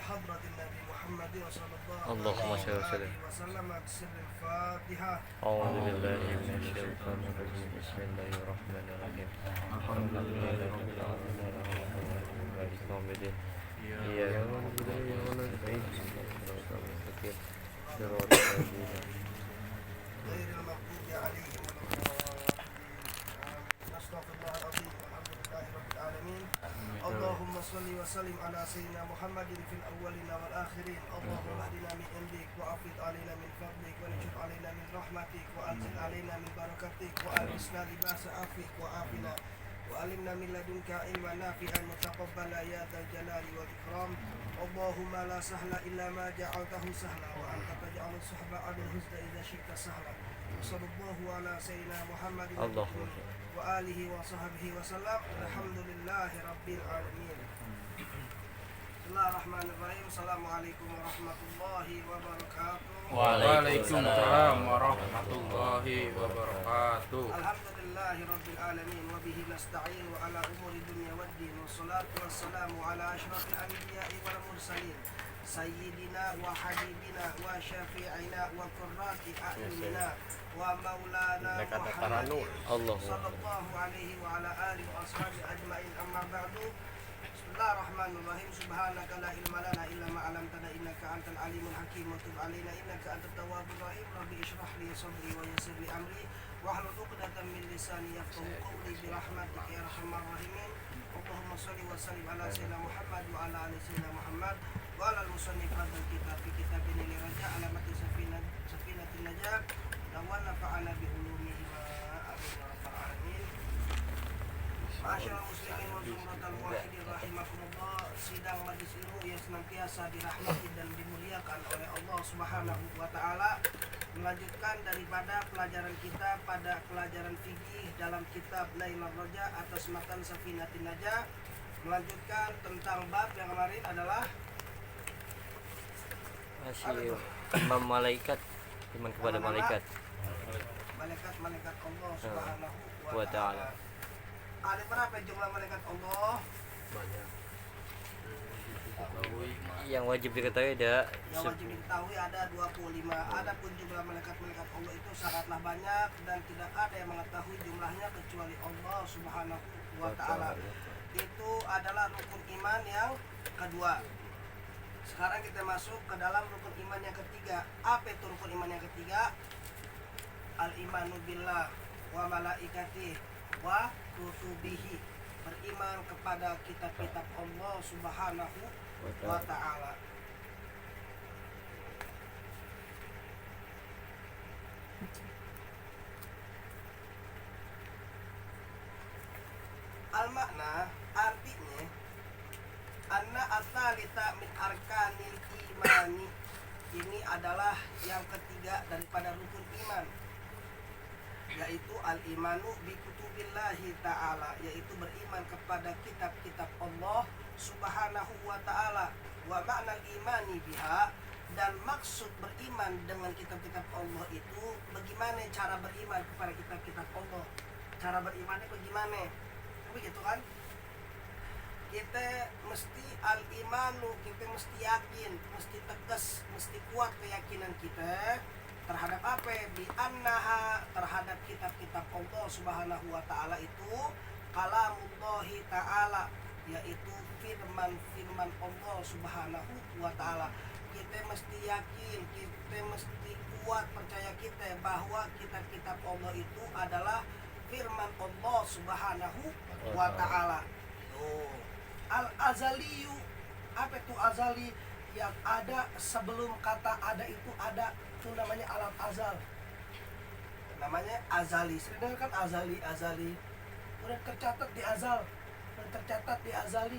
حضرة النبي محمد صلى الله اللهم صل عليه وسلم. وسلم بسر الفاتحة. أعوذ بالله من الشيطان الرجيم. بسم الله الرحمن الرحيم. الحمد لله رب العالمين الرحمن الرحيم مالك يوم الدين إياك نعبد وإياك نستعين اهدنا الصراط المستقيم صراط الذين غير المغضوب عليهم ولا الضالين. نستغفر الله العظيم. الحمد لله رب العالمين. اللهم صل وسلم على سيدنا محمد في الأولين والآخرين. اللهم اهدنا من عندك وأفض علينا من فضلك ونجد علينا من رحمتك وأنزل علينا من بركتك وألبسنا لباس عافيك وعافنا وعلمنا من لدنك علما نافعا متقبلا يا ذا الجلال والإكرام. اللهم لا سهل إلا ما جعلته سهلا وأنت تجعل الصحب على الحزن إذا شئت سهلا. وصلى الله على سيدنا محمد وآله وصحبه وسلم. الحمد لله رب العالمين. Bismillahirrahmanirrahim. Assalamualaikum warahmatullahi wabarakatuh. Waalaikumsalam warahmatullahi wabarakatuh. Alhamdulillahi rabbil alamin wa bihi nasta'in wa ala umuri dunya waddin wassalatu wassalamu ala asyrafil anbiya'i wal mursalin sayyidina wa habibina wa syafi'ina wa qurrati a'yunina wa maulana Muhammadin sallallahu alaihi wa ala alihi wa ashabihi ajma'in, amma ba'du. Bismillahirrahmanirrahim. Subhanaka la ilma lana illa ma 'allamtana innaka antal alimul hakim wa tub 'alaina innaka antat tawwabur rahim. Rabbi ishrah li sadri wa yassir li amri wahlul 'uqdatam min lisani yafqahu qawli bi rahmatika ya arhamar rahimin. Allahumma shalli wa sallim ala sayyidina Muhammad wa ala ali sayyidina Muhammad wa ala al-musannif hadzal kitab fi kitabin li raja alamati safinatin najah wa nafa'ana bi ulumihi wa amin ya rabbal alamin. Masyaallah muslimin wa jumlatal muwahhidin rahimakumullah. Sidang majelis ilmu yang senantiasa dirahmati dan dimuliakan oleh Allah Subhanahu wa taala, melanjutkan daripada pelajaran kita pada pelajaran fikih dalam kitab Lailur Raja atas matan Safinatin Najah. Melanjutkan tentang bab yang kemarin adalah masih imam malaikat, iman kepada malaikat malaikat Allah Subhanahu wa ta'ala. Ada berapa jumlah malaikat Allah? Banyak. Yang wajib diketahui ada Yang wajib diketahui ada 25. Adapun jumlah malaikat-malaikat Allah itu sangatlah banyak dan tidak ada yang mengetahui jumlahnya kecuali Allah Subhanahu wa taala. Itu adalah rukun iman yang kedua. Sekarang kita masuk ke dalam rukun iman yang ketiga. Apa itu rukun iman yang ketiga? Al-imanu billah wa malaikatihi wa kutubihi, beriman kepada kitab-kitab Allah Subhanahu wa ta'ala. Al-makna, artinya anna asalita min arkanil imani, ini adalah yang ketiga daripada rukun iman, yaitu al-imanu bi kutubillahi ta'ala, yaitu beriman kepada kitab-kitab Allah Subhanahu wa ta'ala. Wa ma'na imani biha, dan maksud beriman dengan kitab-kitab Allah itu bagaimana cara beriman kepada kitab-kitab Allah. Cara berimannya bagaimana? Begitu kan? Kita mesti al-imanu, kita mesti yakin, mesti tegas, mesti kuat keyakinan kita terhadap apa? Bi annaha, terhadap kitab-kitab Allah Subhanahu wa taala itu kalamullahi taala, yaitu firman-firman Allah Subhanahu wa taala. Kita mesti yakin, kita mesti kuat percaya kita bahwa kitab-kitab Allah itu adalah firman Allah Subhanahu wa taala. Al-azaliyu, apa itu azali? Yang ada sebelum kata ada itu ada, itu namanya alam azal, namanya azali. Sering kan azali udah tercatat di azal, udah tercatat di azali,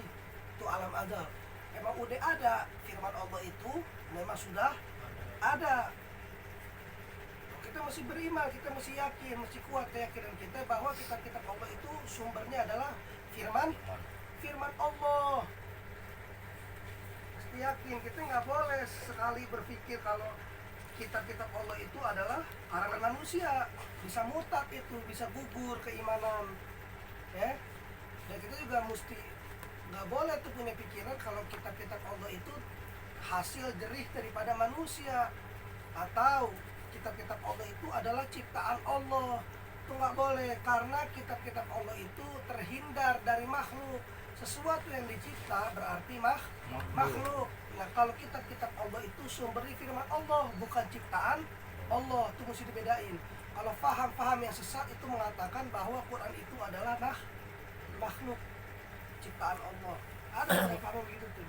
itu alam azal. Memang udah ada firman Allah itu, memang sudah ada. Kita mesti beriman, kita mesti yakin, mesti kuat keyakinan kita bahwa kitab-kitab Allah itu sumbernya adalah firman Allah. Yakin, kita nggak boleh sekali berpikir kalau kitab-kitab Allah itu adalah karangan manusia, bisa murtad, itu bisa gugur keimanan, ya. Dan kita juga mesti nggak boleh tuh punya pikiran kalau kitab-kitab Allah itu hasil jerih daripada manusia, atau kitab-kitab Allah itu adalah ciptaan Allah. Itu nggak boleh, karena kitab-kitab Allah itu terhindar dari makhluk. Sesuatu yang dicipta berarti makhluk. Nah, kalau kitab-kitab Allah itu sumbernya firman Allah, bukan ciptaan Allah. Itu mesti dibedain. Kalau faham-faham yang sesat itu mengatakan bahwa Quran itu adalah makhluk ciptaan Allah. Ada yang paham begitu tuh.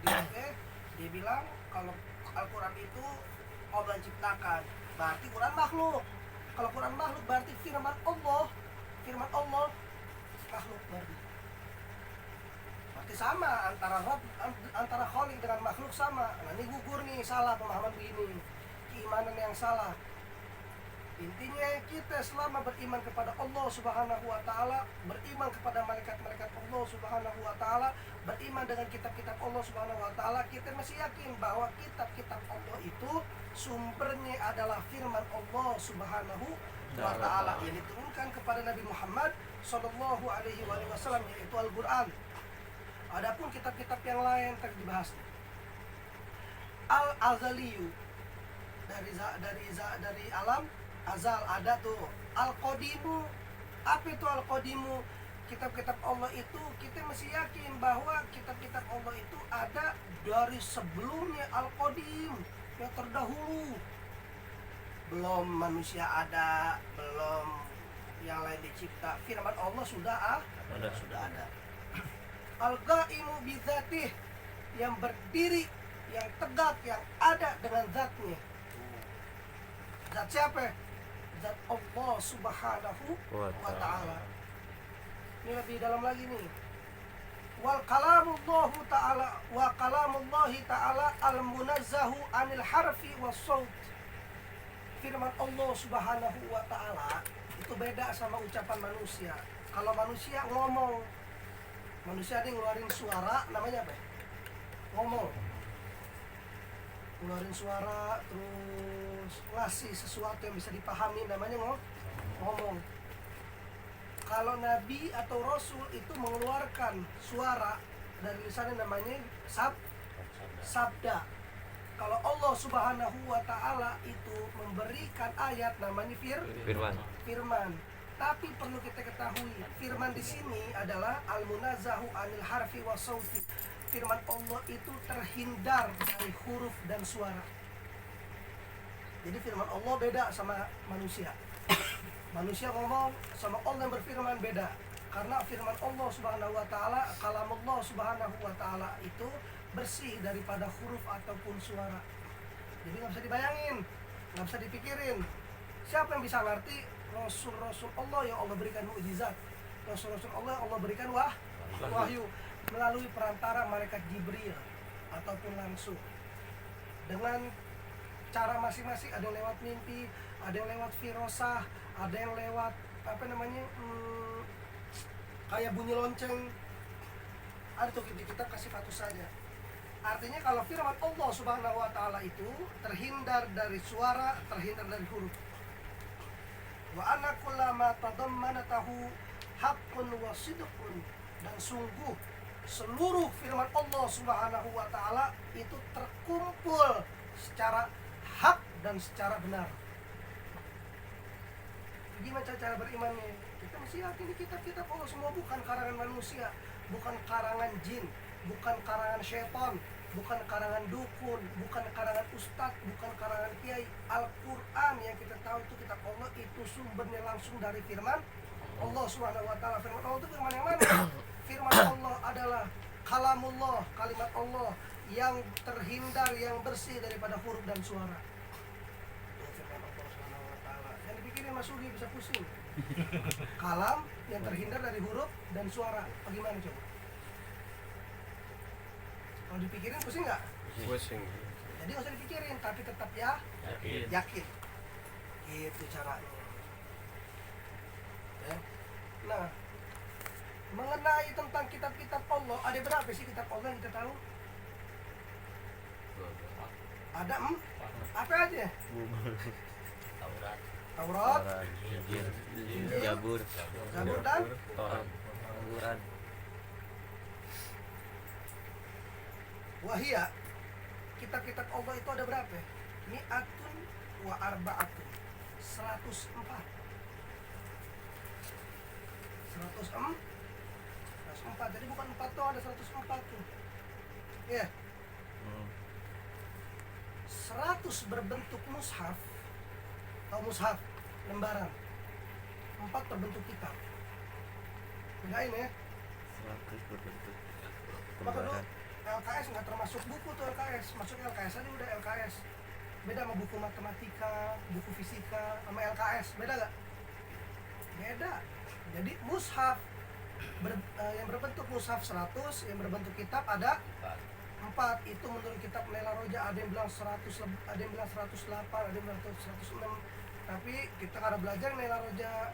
Dia bilang kalau Al-Quran itu Allah yang ciptakan, berarti Quran makhluk. Kalau Quran makhluk berarti firman Allah makhluk berarti. Berarti sama antara Khalik dengan makhluk sama. Nah, ini gugur nih, salah pemahaman begini. Keimanan yang salah. Intinya kita selama beriman kepada Allah Subhanahu wa taala, beriman kepada malaikat-malaikat Allah Subhanahu wa taala, beriman dengan kitab-kitab Allah Subhanahu wa taala, kita masih yakin bahwa kitab-kitab Allah itu sumbernya adalah firman Allah Subhanahu wa taala yang diturunkan kepada Nabi Muhammad sallallahu alaihi wasallam, yaitu Al-Qur'an. Adapun kitab-kitab yang lain tadi dibahas. Al-Azaliyu dari alam azal ada tuh. Al-Qadimu, apa itu Al-Qadimu? Kitab-kitab Allah itu kita masih yakin bahwa kitab-kitab Allah itu ada dari sebelumnya Al-Qadim, yang terdahulu. Belum manusia ada, belum yang lain dicipta, firman Allah sudah ada. Al-Qaimu bidzatih, yang berdiri, yang tegak, yang ada dengan zatnya. Zat siapa? Zat Allah Subhanahu wa ta'ala. Ini lebih dalam lagi nih. Wal kalamullahu ta'ala wa kalamullahi ta'ala al-munazzahu anil harfi was saut. Firman Allah Subhanahu wa ta'ala itu beda sama ucapan manusia. Kalau manusia ngomong, manusia ada yang ngeluarin suara, namanya apa? Ngomong. Ngeluarin suara, terus ngasih sesuatu yang bisa dipahami, namanya ngomong. Kalau Nabi atau Rasul itu mengeluarkan suara dari lisannya, namanya sabda. Kalau Allah Subhanahu wa ta'ala itu memberikan ayat, namanya firman. Tapi perlu kita ketahui, firman di sini adalah al-munazzahu anil harfi wa sauti. Firman Allah itu terhindar dari huruf dan suara. Jadi firman Allah beda sama manusia. Manusia ngomong sama Allah yang berfirman beda. Karena firman Allah Subhanahu wa ta'ala, kalamullah Subhanahu wa ta'ala itu bersih daripada huruf ataupun suara. Jadi nggak bisa dibayangin, nggak bisa dipikirin. Siapa yang bisa ngerti? Rasul-rasul Allah yang Allah berikan mukjizat, Rasul-rasul Allah yang Allah berikan wahyu melalui perantara malaikat Jibril ataupun langsung dengan cara masing-masing. Ada yang lewat mimpi, ada yang lewat firasah, ada yang lewat kayak bunyi lonceng. Ada tuh di kitab Kasifatus saja. Artinya kalau firman Allah Subhanahu wa ta'ala itu terhindar dari suara, terhindar dari huruf. Wa anna kullama tadammanatahu haqqun wa sidqun, dan sungguh seluruh firman Allah Subhanahu wa ta'ala itu terkumpul secara hak dan secara benar. Gimana cara berimannya? Kita mesti yakin kitab-kitab Allah semua bukan karangan manusia, bukan karangan jin, bukan karangan syaitan, bukan karangan dukun, bukan karangan ustadz, bukan karangan kiai. Al-Quran yang kita tahu itu kitab Allah, itu sumbernya langsung dari firman Allah Subhanahu wa ta'ala. Firman Allah itu firman yang mana? Firman Allah adalah kalamullah, kalimat Allah yang terhindar, yang bersih daripada huruf dan suara. Itu firman Allah Subhanahu wa ta'ala. Yang dipikirin Mas Ugi bisa pusing. Kalam yang terhindar dari huruf dan suara. Bagaimana coba? Kalau dipikirin pusing nggak? Pusing. Jadi nggak usah dipikirin, tapi tetap yakin. Gitu caranya. Ya. Nah, mengenai tentang kitab-kitab Allah, ada berapa sih kitab Allah yang kita tahu? Ada apa aja? Taurat, Injil, Injil, Zabur dan Torat, Al-Quran. Wahia. kitab-kitab Allah itu ada berapa? Mi'atun wa arba'atun. 104. 104. Jadi bukan 4 tuh, ada 104 tuh. Ya. 100 berbentuk mushaf. Atau mushaf lembaran. 4 berbentuk kitab. Bedain ya. 100 berbentuk Maka dulu lembaran. LKS nggak termasuk buku tuh LKS. Masuk LKS aja udah LKS. Beda sama buku matematika, buku fisika, sama LKS. Beda gak? Beda. Jadi mushaf yang berbentuk mushaf 100, yang berbentuk kitab ada 4. Itu menurut kitab Laila Roja, ada yang bilang 100, ada yang bilang 108, ada yang bilang 106. Tapi kita karena belajar Laila Roja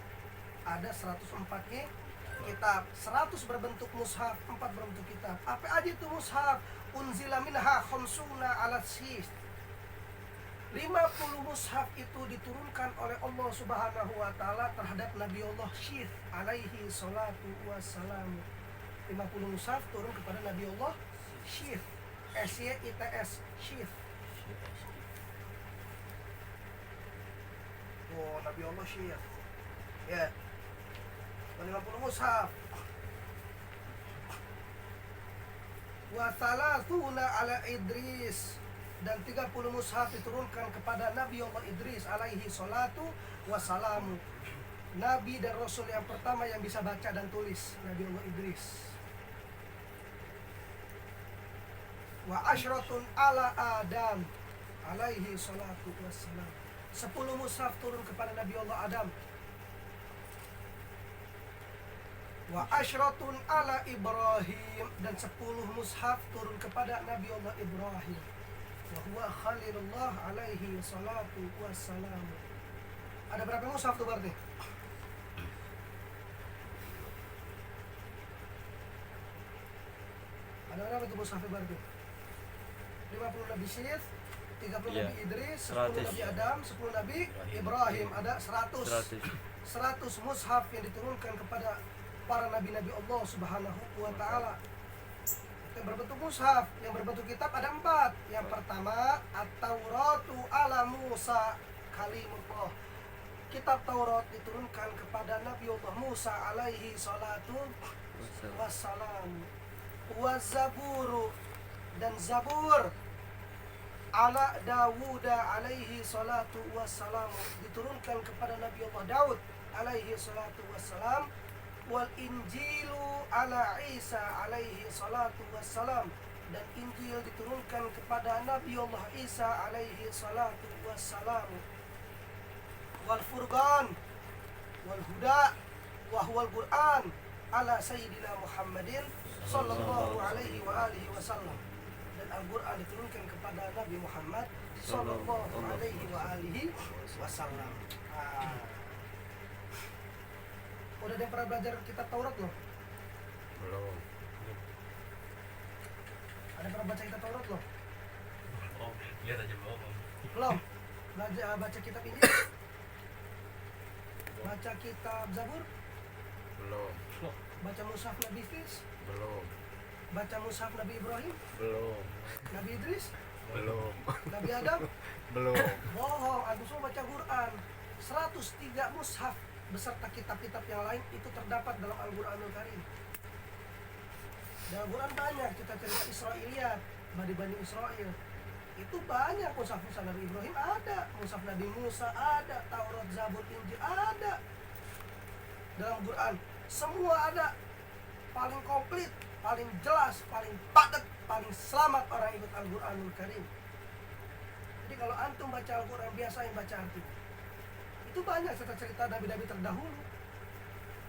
ada 104 nih kitab. 100 berbentuk mushaf, 4 berbentuk kitab. Apa aja itu mushaf? Unzila minha khamsuna ala syih. 50 mushaf itu diturunkan oleh Allah Subhanahu wa taala terhadap Nabi Allah Syith alaihi salatu wassalam. 50 mushaf turun kepada Nabi Allah Syith. S-Y-I-T-S, Syith. Oh, Nabi Allah Syith. Ya. 50 mushaf. Wa thalathuna ala Idris. Dan 30 mushaf diturunkan kepada Nabi Allah Idris alaihi salatu wassalamu. Nabi dan Rasul yang pertama yang bisa baca dan tulis, Nabi Allah Idris. Wa asyratun ala Adam alaihi salatu wassalam. 10 mushaf turun kepada Nabi Allah Adam. Wa asyratun ala Ibrahim. Dan 10 mushaf turun kepada Nabi Allah Ibrahim. Wa huwa Khalilullah alaihi salatu wassalam. Ada berapa mushaf tuh berarti? Ada berapa tuh mushaf berarti? 50 Nabi Syith, 30 Iya. Nabi Idris, 10 100. Nabi Adam, 10 Nabi Ibrahim. Ada 100 mushaf yang diturunkan kepada para nabi-nabi Allah Subhanahu wa taala. Yang berbentuk mushaf, yang berbentuk kitab ada 4. Yang pertama, At-Tauratu ala Musa kalimullah. Kitab Taurat diturunkan kepada Nabi Allah Musa alaihi salatu wassalam. Wa Zaburu, dan Zabur ala Dawuda alaihi salatu wassalam, diturunkan kepada Nabi Allah Daud alaihi salatu wassalam. Wal Injilu ala Isa alaihi salatu wassalam, dan Injil diturunkan kepada Nabi Allah Isa alaihi salatu wassalam. Wal Furqan wal Huda wa huwal Qur'an ala Sayyidina Muhammadin sallallahu alaihi wa alihi wasallam. Dan Al-Qur'an diturunkan kepada Nabi Muhammad sallallahu alaihi wa alihi wasallam. Udah ada yang pernah belajar kitab Taurat loh? Belum. Ada yang pernah baca kitab Taurat loh? Oh, lihat aja belum. Belum? Belajar baca kitab Injil? Baca kitab Zabur? Belum. Baca mushaf Nabi Fis? Belum. Baca mushaf Nabi Ibrahim? Belum. Nabi Idris? Belum. Nabi Adam? Belum. Bohong, aku semua baca Quran. 103 mushaf beserta kitab-kitab yang lain itu terdapat dalam Al-Quranul Karim. Dalam Quran banyak cerita-cerita Israiliyat, Bani Israel. Itu banyak mushaf-mushaf Nabi Ibrahim ada, mushaf Nabi Musa ada, Taurat, Zabur, Injil ada. Dalam Quran semua ada. Paling komplit, paling jelas, paling padat, paling selamat orang ikut Al-Quranul Karim. Jadi kalau antum baca Al-Quran, biasain baca artinya. Itu banyak cerita-cerita nabi-nabi terdahulu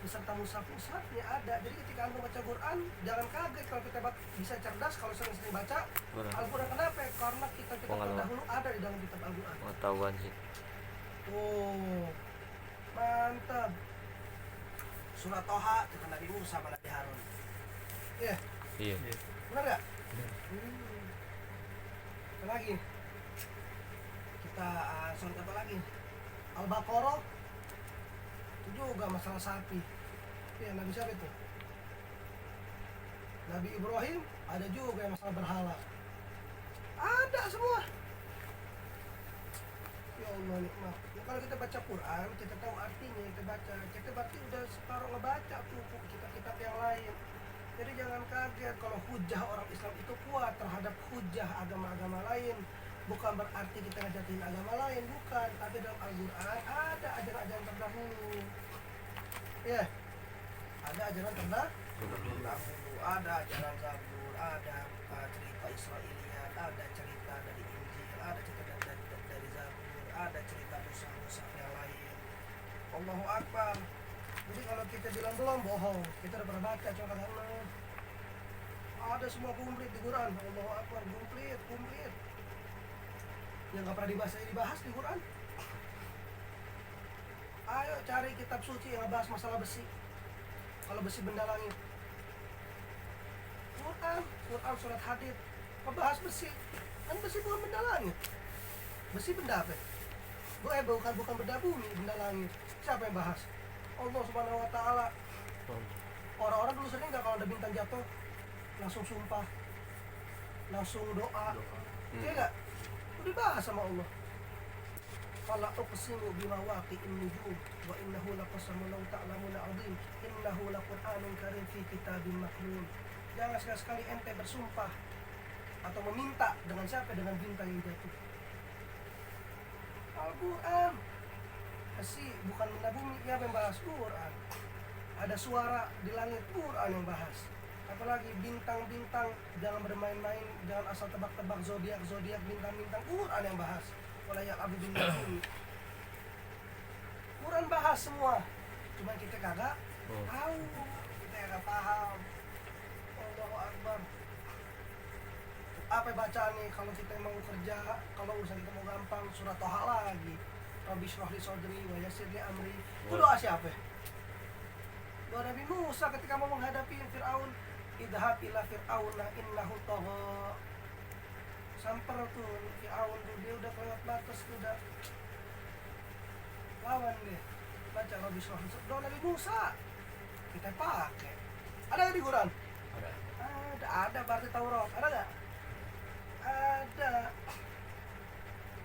beserta mushaf-mushafnya ada. Jadi ketika antum baca Quran, jangan kaget kalau kita bisa cerdas kalau sering-sering baca Al-Quran. Kenapa? Karena kitab-kitab terdahulu ada di dalam kitab Al-Quran. Pengetahuan sih. Oh, mantap. Surat Toha cerita Nabi Musa sama Nabi Harun. Iya, Iya. benar gak? Apa lagi? Kita surat apa lagi? Al-Baqarah itu juga masalah sapi. Ya, Nabi siapa itu? Nabi Ibrahim ada juga yang masalah berhala. Ada semua. Ya Allah nikmat. Ya, kalau kita baca Quran, kita tahu artinya, kita baca. Kita berarti udah separuh ngebaca tuh kitab-kitab yang lain. Jadi jangan kaget kalau hujah orang Islam itu kuat terhadap hujah agama-agama lain. Bukan berarti kita ngejatin agama lain, bukan. Tapi dalam Al-Quran ada ajaran-ajaran terdahulu. Ya, ada ajaran terdahulu. Ada ajaran Zabur, ada cerita Israiliyat, ada cerita dari Injil, ada cerita dari Zabur, ada cerita Musa yang lain. Allahu Akbar. Jadi kalau kita bilang belum, bohong. Kita udah pernah baca, coba katakan. Ada semua komplit di Quran. Allahu Akbar, komplit. Yang gak pernah dibahas di Quran. Ayo cari kitab suci yang ngebahas masalah besi. Kalau besi benda langit. Quran surat Hadid membahas besi. Kan besi bukan benda langit. Besi benda apa? Bukan benda bumi, benda langit. Siapa yang bahas? Allah Subhanahu wa taala. Orang-orang dulu sering enggak kalau ada bintang jatuh langsung sumpah. Langsung doa. Iya enggak? Udah dibahas sama Allah. Fala uqsimu bima waqi'in nujum wa innahu laqasamun law ta'lamuna 'azim innahu laqur'anun karim fi kitabim maknun. Jangan sekali-sekali ente bersumpah atau meminta dengan siapa? Dengan bintang yang jatuh. Al-Quran masih bukan benda bumi yang membahas Quran. Ada suara di langit, Quran yang bahas. Apalagi bintang-bintang, jangan bermain-main, jangan asal tebak-tebak zodiak, bintang-bintang, Quran yang bahas. Walayat abu bin Nabi. Quran bahas semua. Cuma kita kagak tahu, kita kagak paham. Allahu Akbar. Apa bacaan nih kalau kita mau kerja, kalau urusan kita mau gampang, surah Toha lagi. Rabbi shrah li sadri wa yassir li amri. Itu doa siapa? Doa Nabi Musa ketika mau menghadapi Fir'aun. Idhab ila fir'auna innahu tagha. Samper tuh Fir'aun tuh, dia udah kelewat batas, udah lawan dia. Baca Rabbi shrah li sadri. Doa Nabi Musa kita pakai. Ada nggak di Quran? Ada berarti Taurat. Ada nggak? Ada.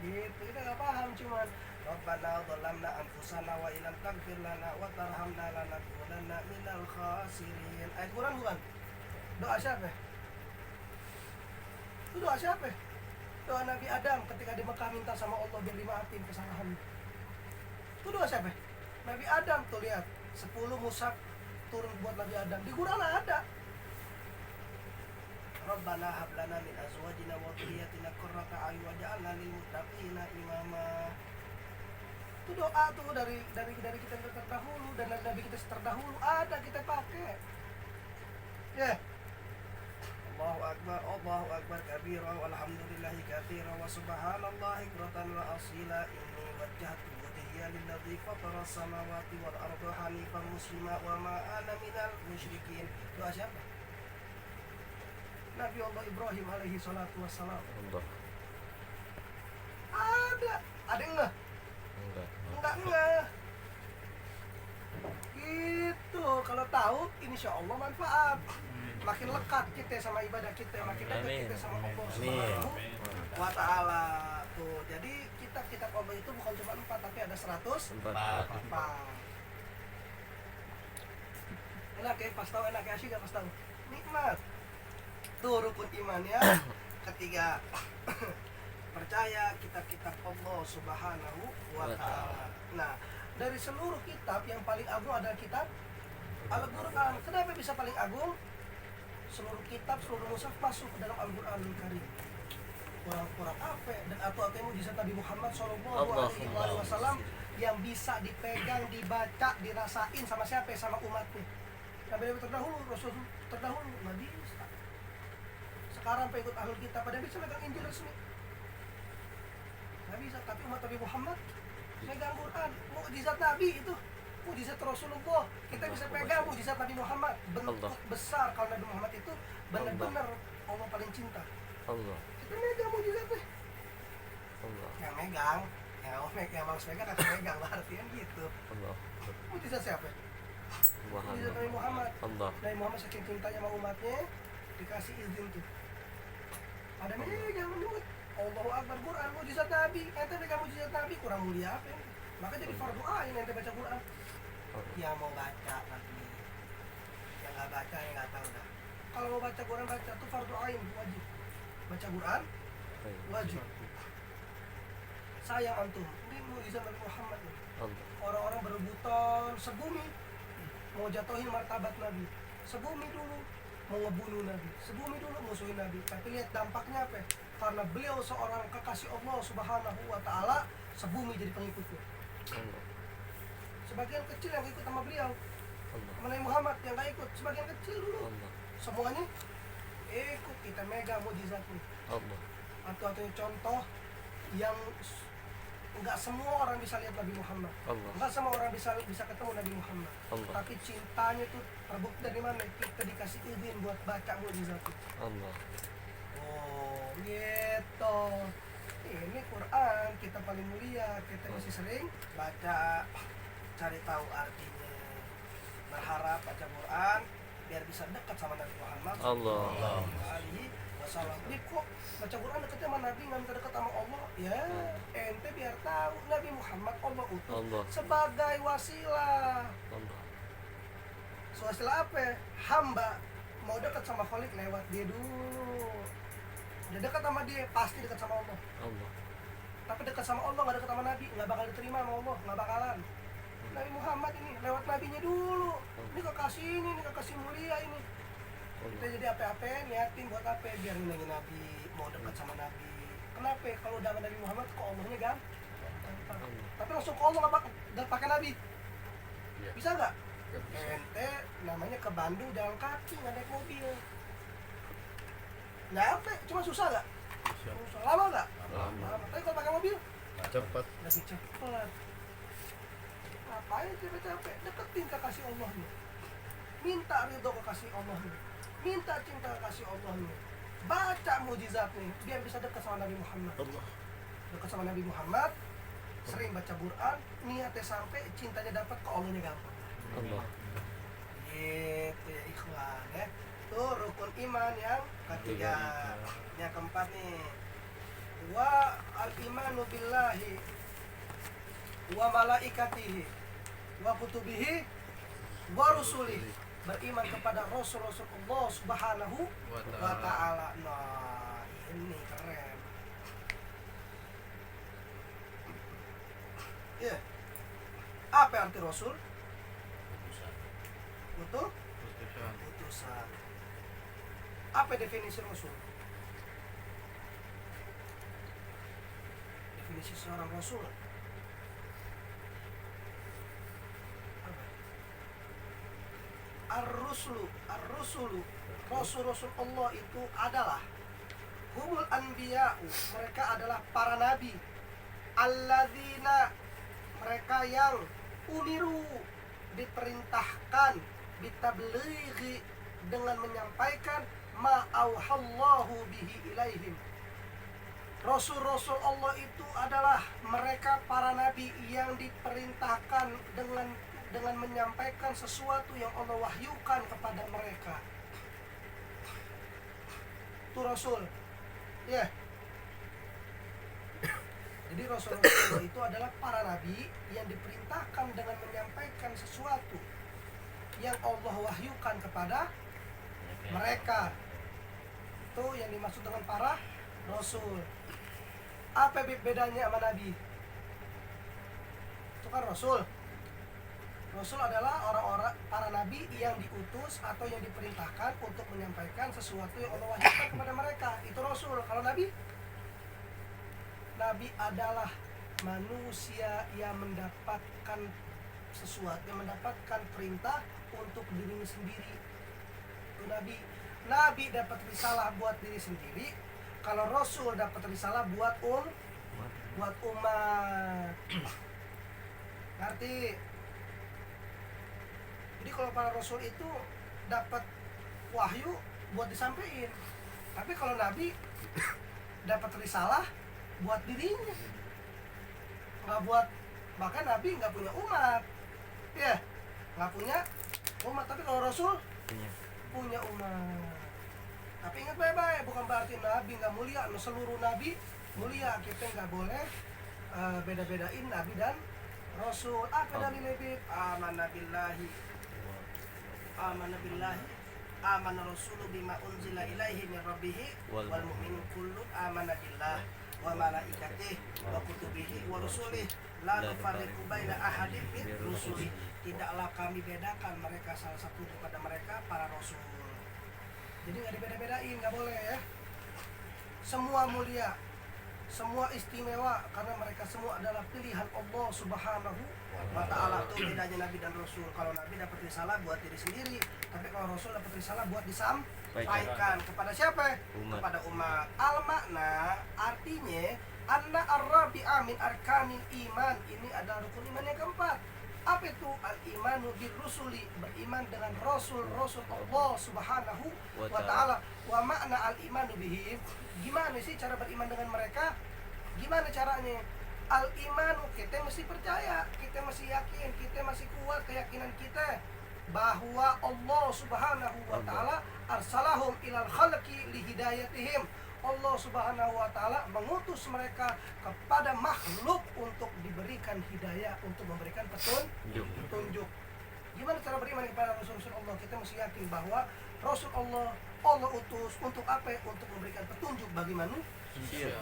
Gitu, kita nggak paham cuman Rabbana dhalamna anfusana wa illam taghfir lana wa tarhamna lanakunanna minal khasirin. Ayat Quran bukan? Doa siapa? Itu doa siapa? Doa Nabi Adam ketika di Mekah minta sama Allah biar dimaafin kesalahan. Itu doa siapa? Nabi Adam tuh lihat 10 mushaf turun buat Nabi Adam. Di Quran ada. Rabbana hab lana min azwajina wa dhurriyyatina qurrata a'yun waj'alna lil muttaqina imama. Itu doa tuh dari kita terdahulu dan dari Nabi kita terdahulu ada kita pakai. Ya. Allahu akbar kabira walhamdulillahi katsira wa subhanallahi bukratan wa asila inni wajjahtu wajhiya lilladzi fatara as-samawati wal arda hanifan muslima wa ma ana minal musyrikin. Doa siapa? Nabi Allah Ibrahim alaihi salatu wassalam. Ada enggak? Enggak. Gitu, kalau tahu insya Allah manfaat. Makin lekat kita sama ibadah kita, makin dekat kita sama Allah Subhanahu wa taala. Tuh, jadi kitab-kitab Allah itu bukan cuma 4 tapi ada 104. Enak ya, pas tahu enak ya, asyik pas tahu. Nikmat. Tuh rukun imannya ketiga. Percaya kitab-kitab Allah Subhanahu wa taala. Nah, dari seluruh kitab yang paling agung adalah kitab Al-Quran. Kenapa bisa paling agung? Seluruh kitab, seluruh mushaf masuk ke dalam Al-Quranul Karim. Kurang apa? Dan atau mujizat Nabi Muhammad SAW yang bisa dipegang, dibaca, dirasain sama siapa? Sama umatnya. Nabi terdahulu, Rasul terdahulu nggak bisa. Sekarang pengikut ahlul kitab pada bisa megang Injil resmi. Nggak bisa, tapi umat Nabi Muhammad megang Quran. Mukjizat Nabi itu, mukjizat Rasulullah. Kita bisa pegang mukjizat Nabi Muhammad. Bentuk besar kalau Nabi Muhammad itu benar-benar Allah paling cinta. Allah. Kita megang mukjizatnya. Allah. Yang megang, yang malas megang akan megang, berarti kan gitu. Allah. Mukjizat siapa? Mukjizat Nabi Muhammad. Allah. Nabi Muhammad saking cintanya sama umatnya dikasih izin tuh. Ada megang menurut Allahu Akbar Quran mujizat Nabi. Ente pegang mujizat Nabi kurang mulia apa? Maka jadi fardu ain ente baca Quran. Yang mau baca lagi, yang nggak baca yang nggak tahu dah. Kalau mau baca Quran baca tuh fardu ain wajib. Baca Quran wajib. Sayang antum, ini mujizat Nabi Muhammad nih. Allah. Orang-orang berebutan sebumi mau jatuhin martabat Nabi, sebumi dulu mau ngebunuh Nabi, sebumi dulu musuhin Nabi. Tapi lihat dampaknya apa? Karena beliau seorang kekasih Allah Subhanahu wa Ta'ala, sebumi jadi pengikutnya. Allah. Sebagian kecil yang ikut sama beliau, Allah. Nabi Muhammad yang gak ikut, sebagian kecil dulu. Allah. Semuanya ikut, kita megang mujizatnya. Allah. Atau contoh yang nggak semua orang bisa lihat Nabi Muhammad, Allah. nggak semua orang bisa ketemu Nabi Muhammad. Allah. Tapi cintanya tuh terbukti dari mana? Kita dikasih izin buat baca mujizat itu. Allah. Oh, gitu. Ini Quran kita paling mulia, kita masih sering baca, cari tahu artinya, berharap baca Quran biar bisa dekat sama Nabi Muhammad. Allah. Alaihi wasallam. Ini kok baca Quran dekatnya sama Nabi, nggak minta dekat sama Allah? Ya, ente biar tahu Nabi Muhammad Allah utus Allah. sebagai wasilah. Allah. Wasilah apa? Hamba mau dekat sama Khalik lewat dia dulu. Udah dekat sama dia pasti dekat sama Allah. Allah. Tapi dekat sama Allah nggak dekat sama Nabi nggak bakal diterima sama Allah, nggak bakalan. Nabi Muhammad ini lewat nabinya dulu. Ini kekasih ini kekasih mulia ini. Kita jadi apa-apa niatin buat apa? Biar nyenengin Nabi, mau dekat sama Nabi. Kenapa? Kalau udah sama Nabi Muhammad kok Allahnya gampang. Tapi langsung ke Allah nggak pakai Nabi. Bisa nggak? Ente namanya ke Bandung jalan kaki nggak naik mobil. Nyampe, cuma susah nggak? Susah. Lama nggak? Lama. Tapi kalau pakai mobil Cepat. lebih cepat. Ngapain capek-capek? Deketin kekasih Allahnya. Minta ridho kekasih Allahnya. Minta cinta kekasih Allahnya. Baca mujizatnya biar bisa dekat sama Nabi Muhammad. Allah. Dekat sama Nabi Muhammad, sering baca Quran, niatnya sampai cintanya dapat ke Allahnya gampang. Allah. Gitu ya ikhwan ya. Tuh rukun iman yang ketiga. Yang keempat nih. Wa al-imanu billahi wa malaikatihi wa kutubihi wa rusulihi. Beriman kepada Rasul-Rasul Allah Subhanahu wa Ta'ala. Nah, ini keren. Ya. Apa arti Rasul? Betul? Utusan. Apa definisi Rasul? Definisi seorang Rasul. Apa? Ar-rusulu, Rasul-Rasul Allah itu adalah humul anbiya'u, mereka adalah para nabi. Alladzina, mereka yang umiru, diperintahkan, ditablighi, dengan menyampaikan ma'auhallahu bihi ilaihim. Rasul-Rasul Allah itu adalah mereka para nabi yang diperintahkan dengan menyampaikan sesuatu yang Allah wahyukan kepada mereka. Itu Rasul. Ya. Jadi Rasul-Rasul itu adalah para nabi yang diperintahkan dengan menyampaikan sesuatu yang Allah wahyukan kepada mereka. Itu yang dimaksud dengan para Rasul. Apa bedanya sama Nabi? Itu kan Rasul. Rasul adalah orang-orang para nabi yang diutus atau yang diperintahkan untuk menyampaikan sesuatu yang Allah wahyukan kepada mereka. Itu Rasul. Kalau Nabi? Nabi adalah manusia yang mendapatkan sesuatu, yang mendapatkan perintah untuk dirinya sendiri. Itu Nabi. Nabi dapat risalah buat diri sendiri. Kalau Rasul dapat risalah buat umat. Ngerti? Jadi kalau para Rasul itu dapat wahyu buat disampaikan. Tapi kalau Nabi dapat risalah buat dirinya. Nggak buat, bahkan Nabi nggak punya umat. Ya, nggak punya umat. Tapi kalau Rasul punya umat. Tapi ingat baik-baik, bukan berarti nabi nggak mulia. Seluruh nabi mulia. Kita nggak boleh beda-bedain nabi dan rasul. Apa dalilnya? Amanna billahi amana rasulu bima unzila ilaihi min rabbih wal mu'minun kullun amana billah wa malaikatihi wa kutubihi wa rusulihi la nufarriqu baina ahadin min rusulihi. Tidaklah kami bedakan mereka salah satu daripada mereka para rasul. Jadi nggak dibeda-bedain, nggak boleh ya. Semua mulia, semua istimewa karena mereka semua adalah pilihan Allah Subhanahu wa Ta'ala. Itu bedanya nabi dan rasul. Kalau nabi dapat risalah buat diri sendiri, tapi kalau rasul dapat risalah buat disampaikan kepada siapa? Kepada umat. Al-makna artinya anna ar-rabi'a min arkanil iman. Ini adalah rukun iman yang keempat. Apa itu? Al-imanu bir-rusuli, beriman dengan rasul-rasul Allah Subhanahu wa Ta'ala. Wa makna al-imanu bihim, gimana sih cara beriman dengan mereka? Gimana caranya? Al-imanu, kita mesti percaya, kita mesti yakin, kita masih kuat keyakinan kita bahwa Allah Subhanahu wa Ta'ala arsalahum ilal khalqi lihidayatihim. Allah Subhanahu wa Ta'ala mengutus mereka kepada makhluk untuk diberikan hidayah, untuk memberikan petunjuk. Gimana cara beriman kepada Rasul-Rasul Allah? Kita mesti yakin bahwa Rasul Allah utus untuk apa? Untuk memberikan petunjuk bagi manusia.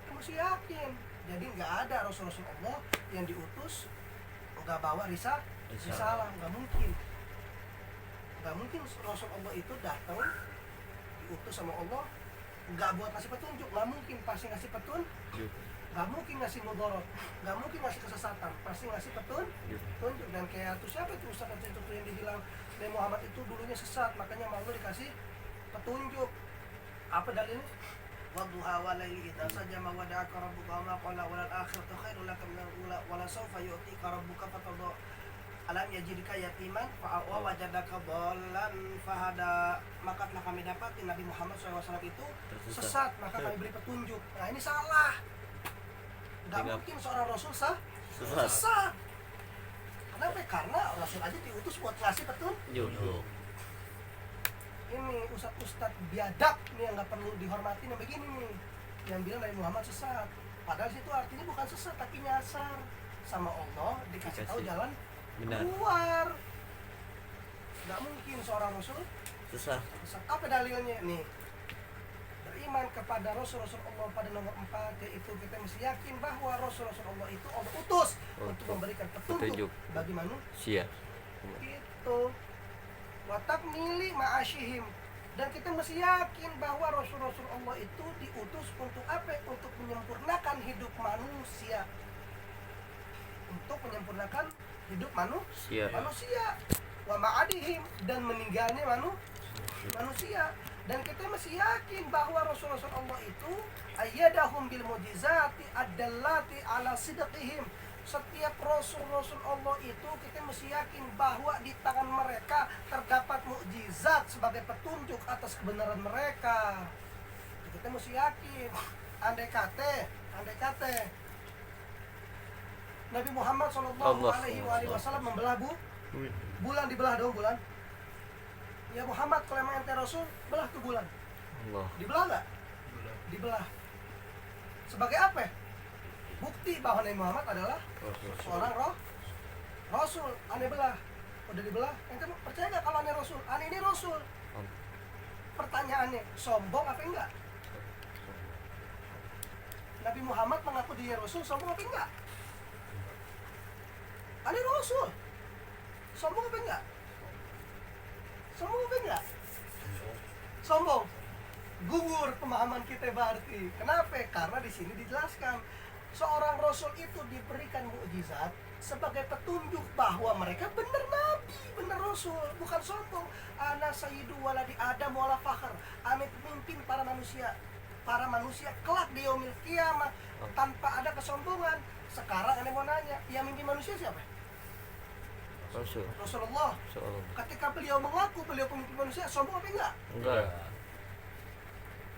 Kita mesti yakin. Jadi nggak ada Rasul-Rasul Allah yang diutus nggak bawa risalah, nggak mungkin. Nggak mungkin Rasul Allah itu datang diutus sama Allah nggak buat ngasih petunjuk. Nggak mungkin, pasti ngasih petunjuk. Nggak mungkin ngasih mudarat, nggak mungkin ngasih kesesatan, pasti ngasih petunjuk. Dan kayak tuh siapa itu Ustaz itu yang dibilang Nabi Muhammad itu dulunya sesat, makanya mau dikasih petunjuk. Apa dalilnya? Wadduha wa laili idza saja ma wada'aka rabbuka wa ma qala wal akhiratu khairul laka min al-ula wa la sawfa yu'tika rabbuka fatarda. Alam yajidka yatiman fa'awa wajadaka dhallan fahada. Maka telah kami dapati Nabi Muhammad SAW itu sesat, maka kami beri petunjuk. Nah ini salah. Gak mungkin seorang Rasul sesat. Kenapa? Karena Rasul aja diutus buat ngasih petunjuk. Ini ustadz biadab nih yang gak perlu dihormatin yang begini nih, yang bilang Nabi Muhammad sesat. Padahal situ artinya bukan sesat tapi nyasar sama Allah, dikasih tahu jalan keluar. Gak mungkin seorang Rasul sesat. Apa dalilnya nih? Beriman kepada Rasul-Rasul Allah pada nomor 4, yaitu kita mesti yakin bahwa Rasul-Rasul Allah itu Allah utus untuk memberikan petunjuk bagi manusia. Itu watak milik ma'asyihim. Dan kita mesti yakin bahwa Rasul-Rasul Allah itu diutus untuk apa? Untuk menyempurnakan hidup manusia. Untuk menyempurnakan hidup manusia. Wa ma'adihim, dan meninggalnya manusia. Dan kita masih yakin bahwa Rasul-Rasul Allah itu ayyadahum bil mujizati ad-dallati ala sidqihim. Setiap Rasul-Rasul Allah itu kita mesti yakin bahwa di tangan mereka terdapat mukjizat sebagai petunjuk atas kebenaran mereka. Kita mesti yakin. Andai kata Nabi Muhammad SAW membelah bulan, dibelah dong bulan. Ya Muhammad, kalau emang ente Rasul, belah tuh bulan. Dibelah nggak? Dibelah. Sebagai apa? Bukti bahwa Nabi Muhammad adalah seorang Rasul. Ane belah. Udah dibelah, ente percaya nggak kalau ane Rasul? Ane ini Rasul. Pertanyaannya, sombong apa enggak? Nabi Muhammad mengaku dia Rasul, sombong apa enggak? Ane Rasul. Sombong apa enggak? Sombong. Gugur pemahaman kita berarti. Kenapa? Karena di sini dijelaskan seorang Rasul itu diberikan mukjizat sebagai petunjuk bahwa mereka benar nabi, benar Rasul, bukan sombong. Ana sayyidu waladi Adam wala fakhr. Ane pemimpin para manusia kelak di yaumil kiamah tanpa ada kesombongan. Sekarang ane mau nanya, yang mimpin manusia siapa? Rasulullah. Ketika beliau mengaku beliau pemimpin manusia, sombong apa enggak?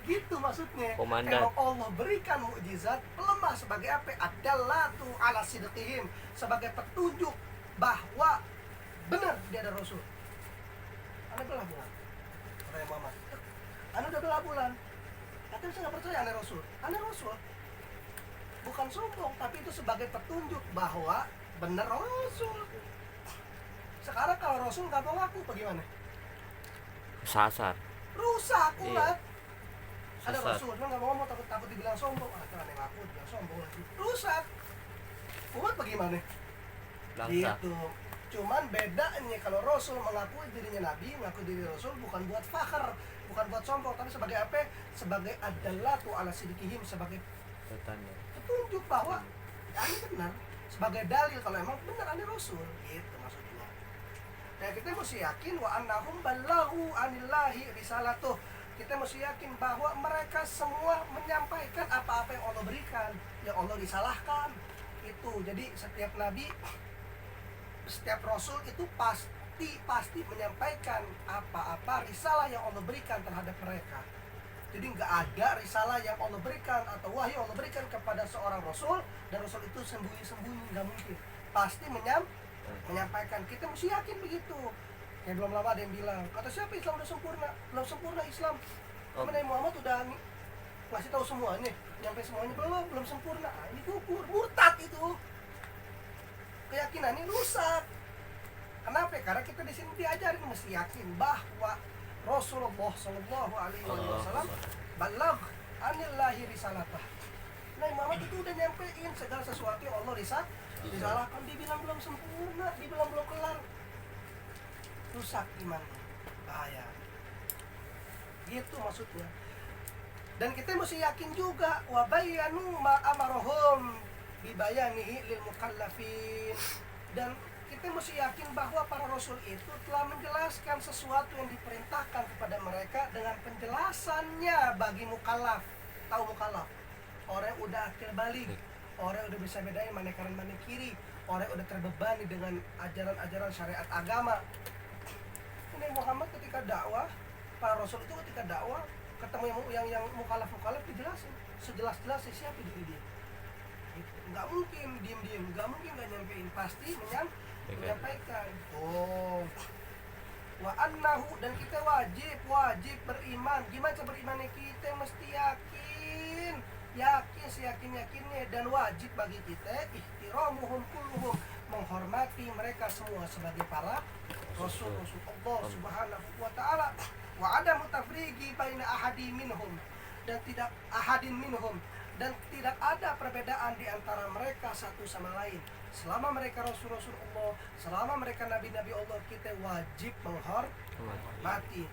Gitu maksudnya. Komandan. Kalau Allah berikan mukjizat, pelemah sebagai apa? Ad-dallatu ala sidqihim, sebagai petunjuk bahwa benar dia ada Rasul. Anda belah bukan? Nabi Muhammad. Katanya saya nggak percaya aneh Rasul. Aneh Rasul bukan sombong, tapi itu sebagai petunjuk bahwa benar Rasul. Sekarang kalau Rasul nggak mau ngaku, bagaimana? Sasar. Rusak umat. Ada Sesat. Rasul, cuma nggak mau ngomong, takut dibilang sombong. Ah, terus aneh ngaku, dibilang sombong lagi. Rusak. Umat bagaimana? Langka. Gitu. Cuman bedanya kalau Rasul mengakui dirinya Nabi, mengaku diri Rasul bukan buat fakhr, bukan buat sombong, tapi sebagai apa? Sebagai adallatu ala sidqihim, sebagai Bertanya. petunjuk bahwa ini benar, sebagai dalil kalau emang benar ini Rasul, gitu maksudnya. Nah kita mesti yakin wa annahum balaghu anillahi risalatuh. Kita mesti yakin bahwa mereka semua menyampaikan apa-apa yang Allah berikan, yang Allah disalahkan. Itu jadi setiap nabi, setiap rasul itu pasti menyampaikan apa-apa risalah yang Allah berikan terhadap mereka. Jadi nggak ada risalah yang Allah berikan atau wahyu Allah berikan kepada seorang rasul dan rasul itu sembunyi-sembunyi, nggak mungkin. Pasti menyampaikan. Kita mesti yakin begitu. Kayak belum lama ada yang bilang, kata siapa Islam udah sempurna? Belum sempurna Islam. Nabi Muhammad udah ngasih tahu semuanya, nyampe semuanya belum sempurna. Ah, ini kufur, murtad itu. Keyakinan ini rusak. Kenapa? Karena kita di sini diajarin mesti yakin bahwa Rasulullah Shallallahu Alaihi Wasallam balagh anillahi risalatah. Nabi Muhammad itu udah nyampein segala sesuatu yang Allah disalahkan, dibilang belum sempurna, dibilang belum kelar. Rusak imannya, bahaya. Gitu maksudnya. Dan kita mesti yakin juga wa bayyanu ma amarahum bibayanihi lil mukallafin. Dan kita mesti yakin bahwa para rasul itu telah menjelaskan sesuatu yang diperintahkan kepada mereka dengan penjelasannya bagi mukallaf. Tahu mukallaf? Orang yang udah akil balik, orang yang udah bisa bedain mana kanan mana kiri, orang yang udah terbebani dengan ajaran-ajaran syariat agama. Ini Muhammad ketika dakwah, para rasul itu ketika dakwah ketemu yang mukallaf dijelasin sejelas-jelasnya siapa diri dia. Nggak mungkin diem-diem, nggak mungkin nggak nyampein, pasti menyampaikan. Oh, wa annahu, dan kita wajib beriman. Gimana cara berimannya? Kita mesti yakin seyakin-yakinnya, dan wajib bagi kita ihtiramuhum kulluhum, menghormati mereka semua sebagai para rasul Allah Subhanahu wa taala. Wa adamu tafrigi baina ahadin minhum, dan tidak ada perbedaan di antara mereka satu sama lain. Selama mereka rasul-rasul Allah, selama mereka nabi-nabi Allah, kita wajib menghormati.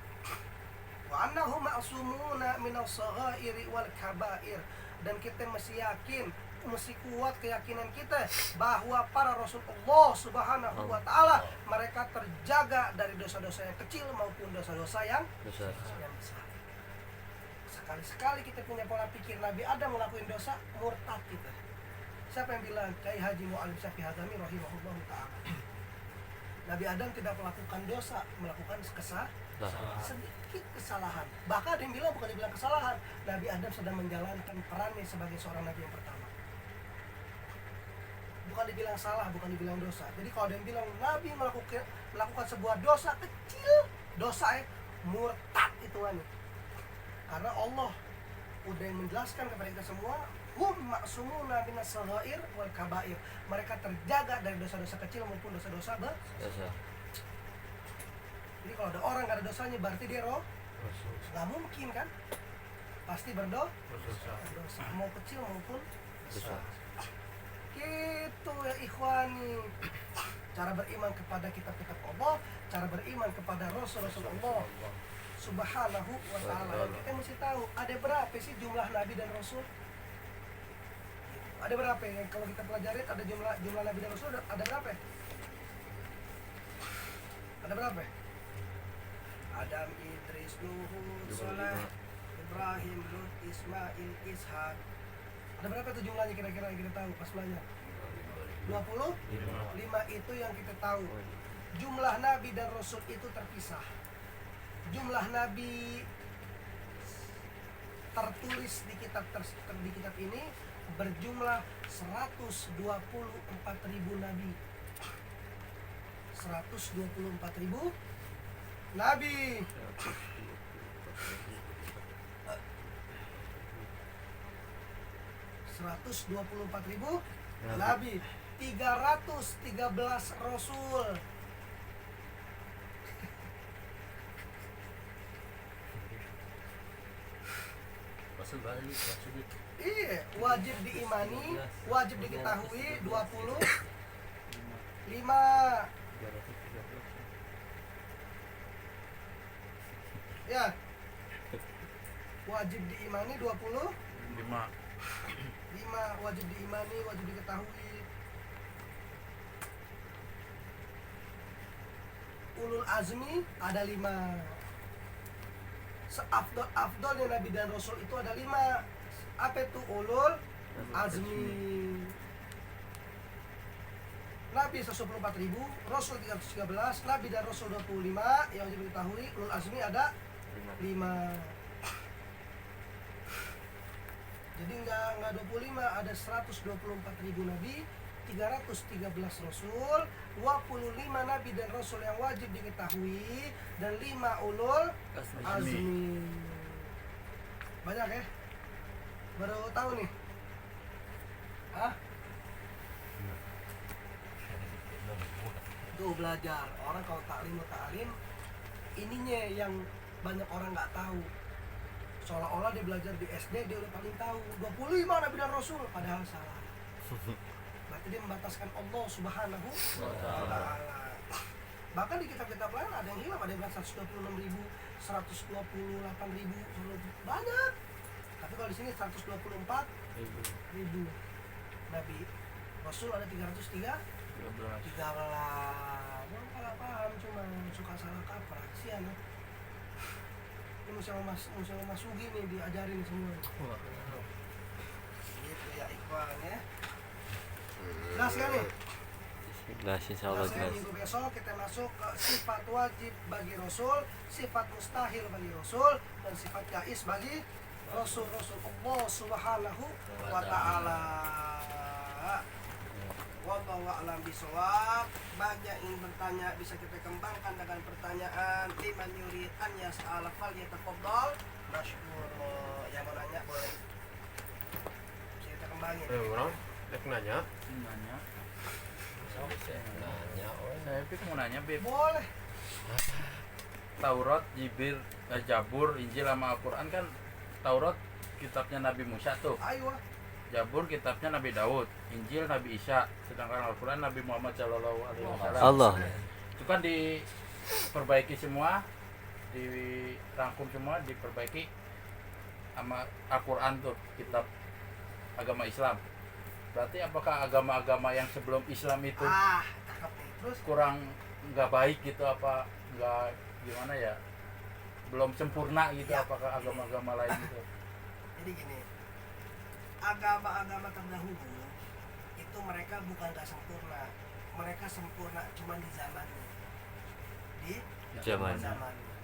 Wa annahum ma'sumuna minas saghairi wal kabair, dan kita mesti kuat keyakinan kita bahwa para rasul Allah Subhanahu wa taala mereka terjaga dari dosa-dosa yang kecil maupun dosa-dosa yang besar. Sekali-sekali kita punya pola pikir Nabi Adam ngelakuin dosa, murtad kita. Siapa yang bilang? Kiai Haji Mu'alim Syafi'i Hazami rahimahullah ta'ala. Nabi Adam tidak melakukan dosa, melakukan sedikit kesalahan. Bahkan ada yang bilang bukan dibilang kesalahan, Nabi Adam sedang menjalankan perannya sebagai seorang nabi yang pertama. Bukan dibilang salah, bukan dibilang dosa. Jadi kalau ada yang bilang Nabi melakukan sebuah dosa kecil, dosa murtad itu kan. Karena Allah udah menjelaskan kepada kita semua, hum ma'sumuna minas saghair wal kabair. Mereka terjaga dari dosa-dosa kecil maupun dosa-dosa besar. Jadi kalau ada orang gak ada dosanya, berarti dia nggak mungkin kan? Pasti berdosa, mau kecil maupun besar. Gitu ya ikhwani, cara beriman kepada kitab-kitab Allah, cara beriman kepada Rasul-Rasul Allah Subhanahu wa ta'ala. Dan kita mesti tahu ada berapa sih jumlah nabi dan rasul? Ada berapa ya? Kalau kita pelajari ada jumlah nabi dan rasul ada berapa? Ada berapa? Adam, Idris, Nuh, Saleh, Ibrahim, Lut, Ismail, Ishak. Ada berapa tuh jumlahnya kira-kira yang kita tahu pas belajar? 25 itu yang kita tahu. Jumlah nabi dan rasul itu terpisah. Jumlah nabi tertulis di kitab ini berjumlah 124.000 nabi. 124.000 nabi. 124.000 nabi, 313 rasul. Masuk balik, masuk balik. Iya, wajib diimani, wajib diketahui 25. Ya. Wajib diimani 25, wajib diimani, wajib diketahui. Ulul azmi ada 5. Seafdol-afdolnya Nabi dan Rasul itu ada 5. Apa itu ulul azmi? Nabi 124.000, Rasul 313, Nabi dan Rasul 25. Yang wajib diketahui, ulul azmi ada 5. Jadi enggak 25, ada 124.000 nabi, 313 rasul, 25 nabi dan rasul yang wajib diketahui, dan 5 ulul azmi. Banyak ya? Baru tahu nih? Hah? Tuh belajar. Orang kalau taklim ininya yang banyak orang nggak tahu. Seolah-olah dia belajar di SD, dia udah paling tahu 25 nabi dan rasul, padahal salah. Berarti dia membataskan Allah subhanahu wa ta'ala. Bahkan di kitab-kitab lain ada yang hilang, ada yang bilang 126.000, 128.000, banyak. Tapi kalau di sini 124.000 nabi, rasul ada 313. Orang salah paham, cuma suka salah kaprah, kasihan ya. Ini mesti masuki nih, diajarin semua. Gitu ya ikhwan ya. Jelas kan nih? Jelas, insyaallah jelas. Minggu besok kita masuk ke sifat wajib bagi Rasul, sifat mustahil bagi Rasul, dan sifat jaiz bagi Rasul-Rasul Allah subhanahu wa ta'ala. Wallahu a'lam bishawab. Bagi yang ingin bertanya bisa kita kembangkan dengan pertanyaan liman yurid an yas'ala fal yatafadhal masykur. Yang mau nanya boleh. Bisa kita kembangin. Orang nanya. Saya mau nanya, Beb. Boleh. Taurat, Jabur, Injil sama Al-Quran kan. Taurat kitabnya Nabi Musa tuh. Ayo. Jabur kitabnya Nabi Daud, Injil Nabi Isa, sedangkan Al-Quran Nabi Muhammad SAW. Allah. Itu kan diperbaiki semua, dirangkum semua, diperbaiki sama Al-Quran tuh, kitab agama Islam. Berarti apakah agama-agama yang sebelum Islam itu Cakep nih. Terus kurang nggak baik gitu, apa nggak gimana ya, belum sempurna gitu Ya. apakah agama-agama lain gitu? jadi gini, agama-agama terdahulu itu mereka bukan gak sempurna, mereka sempurna cuma di zamannya, di Zaman. zamannya.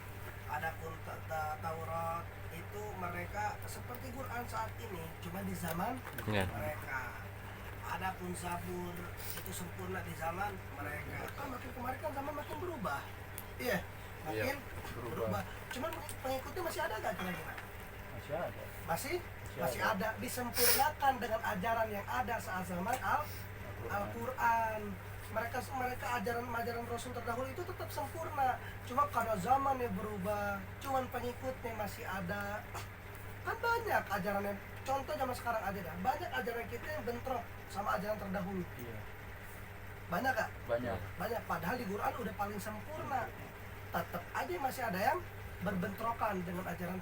Adapun Taurat itu mereka seperti Quran saat ini cuma di zaman Ya. mereka. Adapun Zabur itu sempurna di zaman mereka. Kan makin kemarin kan zaman makin berubah, iya, makin berubah. Cuman pengikutnya masih ada gak kira-kira? Masih ada. Masih ada, disempurnakan dengan ajaran yang ada saat zaman Al-Quran. Mereka ajaran Rasul terdahulu itu tetap sempurna, cuma karena zamannya berubah, cuman pengikutnya masih ada. Kan banyak ajarannya, contoh zaman sekarang aja dah, banyak ajaran kita yang bentrok sama ajaran terdahulu. Iya. Banyak gak? Banyak. Banyak, padahal di Quran udah paling sempurna, tetap aja masih ada yang berbentrokan dengan ajaran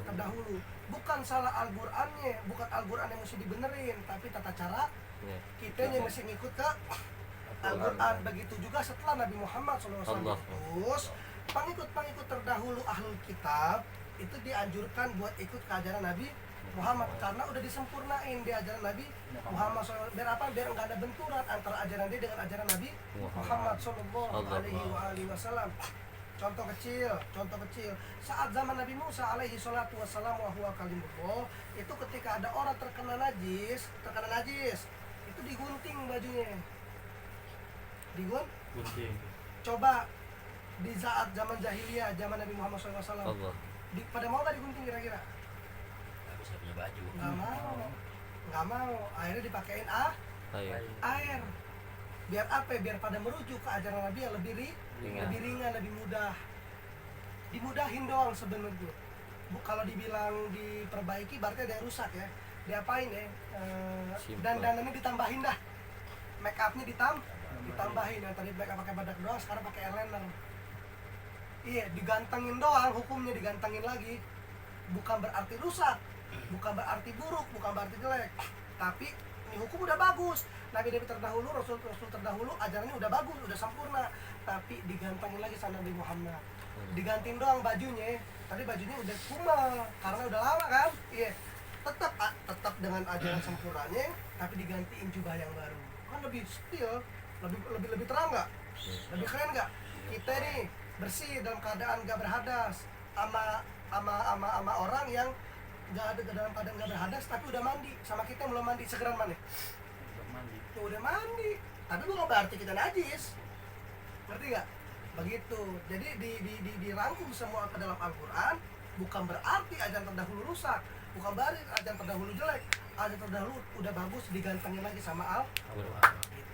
terdahulu. Bukan salah Al-Qur'annya, bukan Al-Qur'an yang mesti dibenerin, tapi tata cara Ya. kita yang mesti ngikut ke Al-Qur'an. Begitu juga setelah Nabi Muhammad SAW Allah. terus pengikut-pengikut terdahulu ahlul kitab itu dianjurkan buat ikut ke ajaran Nabi Muhammad karena udah disempurnain di ajaran Nabi Muhammad SAW. Biar apa? Biar nggak ada benturan antara ajaran dia dengan ajaran Nabi Muhammad SAW. Contoh kecil, saat zaman Nabi Musa alaihi salatu wassalam wa huwa kalimullah, itu ketika ada orang terkena najis, itu digunting bajunya. Gunting. Coba di saat zaman jahiliyah, zaman Nabi Muhammad SAW, Allah. pada mau gak digunting kira-kira? Aku bisa punya baju. Nggak mau. nggak mau, akhirnya dipakein Ayo. air. Biar apa? Biar pada merujuk ke ajaran Nabi yang lebih Ringan. lebih ringan, lebih mudah. Dimudahin doang sebenarnya. Kalau dibilang diperbaiki berarti ada yang rusak ya. Diapain ya? Simple. Dandanannya ditambahin dah. Make upnya ditambahin. Yang tadi make up pakai badak doang, sekarang pakai eyeliner. Iya, digantengin doang, hukumnya digantengin lagi. Bukan berarti rusak, bukan berarti buruk, bukan berarti jelek. Tapi ini hukum udah bagus. Nabi-nabi terdahulu, Rasul terdahulu, ajarannya udah bagus, udah sempurna. Tapi digantengin lagi sama Nabi Muhammad. Digantiin doang bajunya. Tadi bajunya udah kumal karena udah lama kan. Iya. Tetap dengan ajaran sempurnanya, tapi digantiin jubah yang baru. Kan lebih still, lebih terang nggak? Lebih keren nggak? Kita nih bersih dalam keadaan nggak berhadas, ama orang yang nggak ada dalam keadaan nggak berhadas tapi udah mandi, sama kita yang belum mandi. Segeran mana? Udah mandi, tapi bukan berarti kita najis, ngerti nggak? Begitu. Jadi dirangkum semua ke dalam Al-Quran. Bukan berarti ajaran terdahulu rusak, bukan berarti ajaran terdahulu jelek. Ajaran terdahulu udah bagus, digantengin lagi sama Al-Quran. Gitu.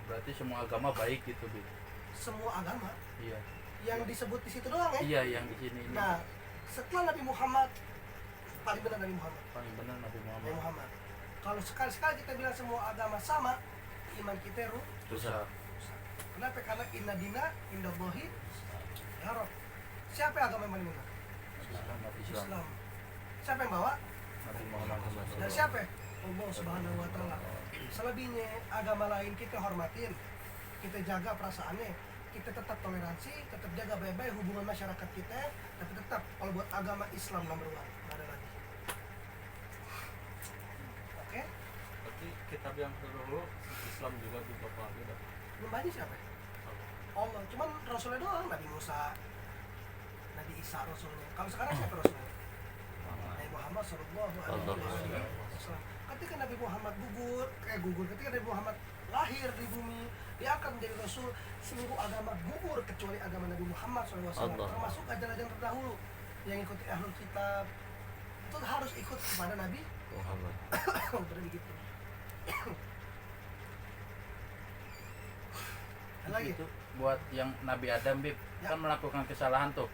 Berarti semua agama baik gitu, Bi. Semua agama Iya. yang disebut di situ doang ya. Iya, yang di sini ini. Nah, setelah Nabi Muhammad, paling benar Nabi Muhammad. Paling benar Nabi Nabi Muhammad. Muhammad. Kalau sekali-sekali kita bilang semua agama sama, iman kita Rusak. Kenapa? Karena inna dina indallahi ya Rob. Siapa yang agama yang paling benar? Islam. Siapa yang bawa? Nabi Muhammad. Dan siapa? Allah Subhanahu wa taala. Selebihnya agama lain kita hormatin, kita jaga perasaannya, kita tetap toleransi, tetap jaga baik-baik hubungan masyarakat kita, tapi tetap kalau buat agama Islam nomor 1, nggak ada lagi. Oke? Berarti kitab yang terdahulu Islam juga dipapahami dah. Nyembahnya siapa? Allah. Cuman Rasulnya doang, Nabi Musa, Nabi Isa Rasulnya. Kalau sekarang siapa Rasulnya? Nabi Muhammad Sallallahu Alaihi Wasallam. Ketika Nabi Muhammad ketika Nabi Muhammad lahir di bumi, dia akan menjadi Rasul. Seluruh agama gugur kecuali agama Nabi Muhammad SAW. Termasuk ajaran-ajaran terdahulu yang ikuti ahlul kitab itu harus ikut kepada Nabi Muhammad. Udah begitu. Lagi Itu buat yang Nabi Adam, Bib, Ya. kan melakukan kesalahan tuh.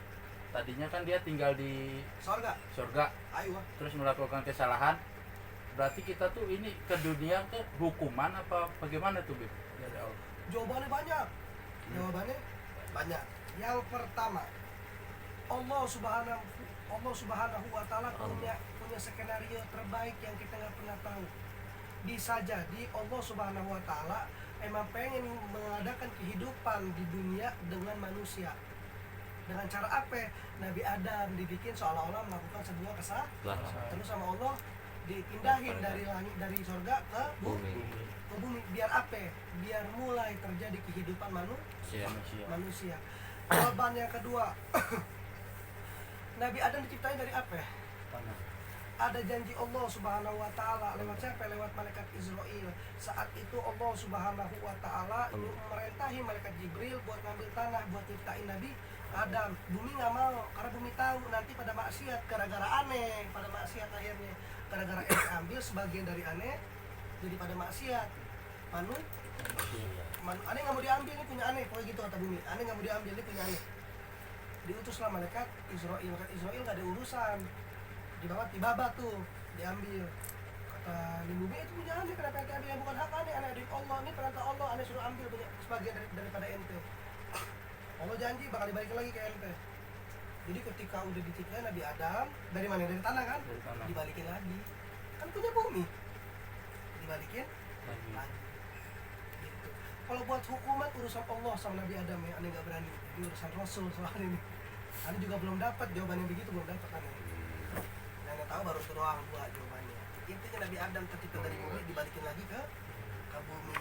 Tadinya kan dia tinggal di surga. surga, Ayo. terus melakukan kesalahan. Berarti kita tuh ini ke dunia ke hukuman apa bagaimana tuh, Bib? Dari Allah. Jawabannya banyak. Yang pertama, Allah Subhanahu wa taala punya skenario terbaik yang kita nggak pernah tahu. Bisa jadi Allah Subhanahu wa taala emang pengen mengadakan kehidupan di dunia dengan manusia. Dengan cara apa? Nabi Adam dibikin seolah-olah melakukan sebuah kesalahan. Terus sama Allah dipindahin dari langit, dari surga ke bumi. Biar apa? Biar mulai terjadi kehidupan manusia. Jawaban yang kedua, Nabi Adam diciptain dari apa? Ada janji Allah Subhanahu wa taala lewat siapa? Lewat malaikat Israil. Saat itu Allah Subhanahu wa taala merintahi malaikat Jibril buat ngambil tanah buat nyiptain Nabi Adam. Bumi nggak mau karena bumi tahu nanti pada maksiat, gara-gara aneh pada maksiat akhirnya. Gara-gara ente ambil sebagian dari aneh jadi pada maksiat. Aneh nggak mau diambil, ini punya aneh, pokoknya gitu kata bumi. Aneh nggak mau diambil, ini punya aneh. Diutuslah malaikat Israil. Malaikat Israil nggak ada urusan. Dibaba tuh diambil. Kata di bumi itu punya aneh, kenapa ente ambil? Yang bukan hak aneh dari Allah, ini perintah Allah, aneh suruh ambil punya sebagian daripada ente. Allah janji bakal dibalikin lagi ke ente. Jadi ketika udah diciptakan Nabi Adam dari mana? Dari tanah kan? Dari tanah. Dibalikin lagi. Kan punya bumi. Dibalikin lagi. Gitu. Kalau buat hukuman urusan Allah sama Nabi Adam ya, aneh nggak berani. Ini urusan Rasul soal ini. Aneh juga belum dapat jawabannya begitu, belum dapat aneh. Yang tahu baru itu doang dua jawabannya. Intinya Nabi Adam tercipta dari bumi dibalikin lagi ke bumi.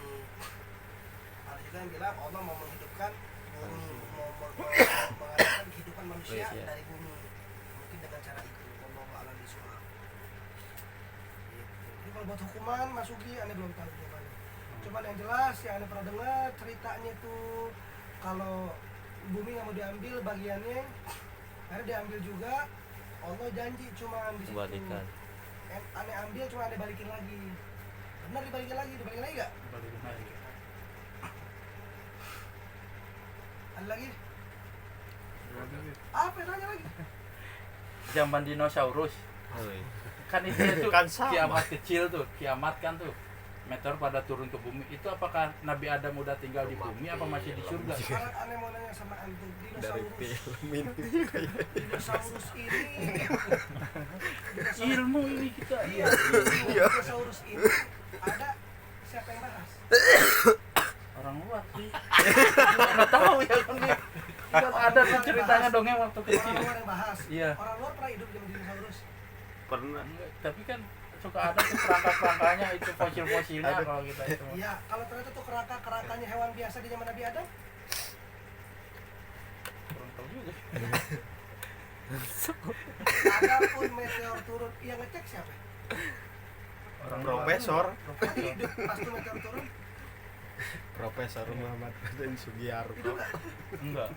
Ada juga yang bilang Allah mau menghidupkan bumi, mau mengadakan kehidupan manusia dari bumi. Mungkin dengan cara itu. Wallahu a'lam bishawab. Jadi kalau buat hukuman Mas Ugi aneh belum tahu jawabannya. Cuman yang jelas yang aneh pernah dengar ceritanya tuh kalau bumi nggak mau diambil bagiannya, akhirnya diambil juga. Allah janji cuman di situ. Aneh ambil cuma aneh balikin lagi. Benar dibalikin lagi gak? Balikin lagi. Ada lagi? Apa nanya lagi? Zaman dinosaurus. Kan itu tuh Kan sama. kiamat kecil tuh, kiamat kan tuh. Meteor pada turun ke bumi. Itu apakah Nabi Adam udah tinggal di bumi apa masih di surga? Sekarang aneh mau nanya sama antum, Dari dinosaurus. film ini. Dinosaurus ini. Ilmu ini kita. Iya. Dinosaurus ini ada siapa yang bahas? Orang luar sih. Nggak tahu ya kan dia. Kan ada tuh ceritanya dongeng waktu kecil. Orang luar yang bahas. Iya. Orang luar pernah hidup zaman dinosaurus. Pernah. Enggak, tapi kan suka ada tuh kerangka-kerangkanya itu fosil-fosilnya kalau kita itu. Iya, kalau ternyata tuh kerangkanya hewan biasa di zaman Nabi Adam, Kurang tahu juga. adapun meteor turun, yang ngecek siapa? Orang Profesor. Tapi hidup pas tuh meteor turun, Profesor Muhammad Hussein Sugiarto. hidup nggak? Enggak.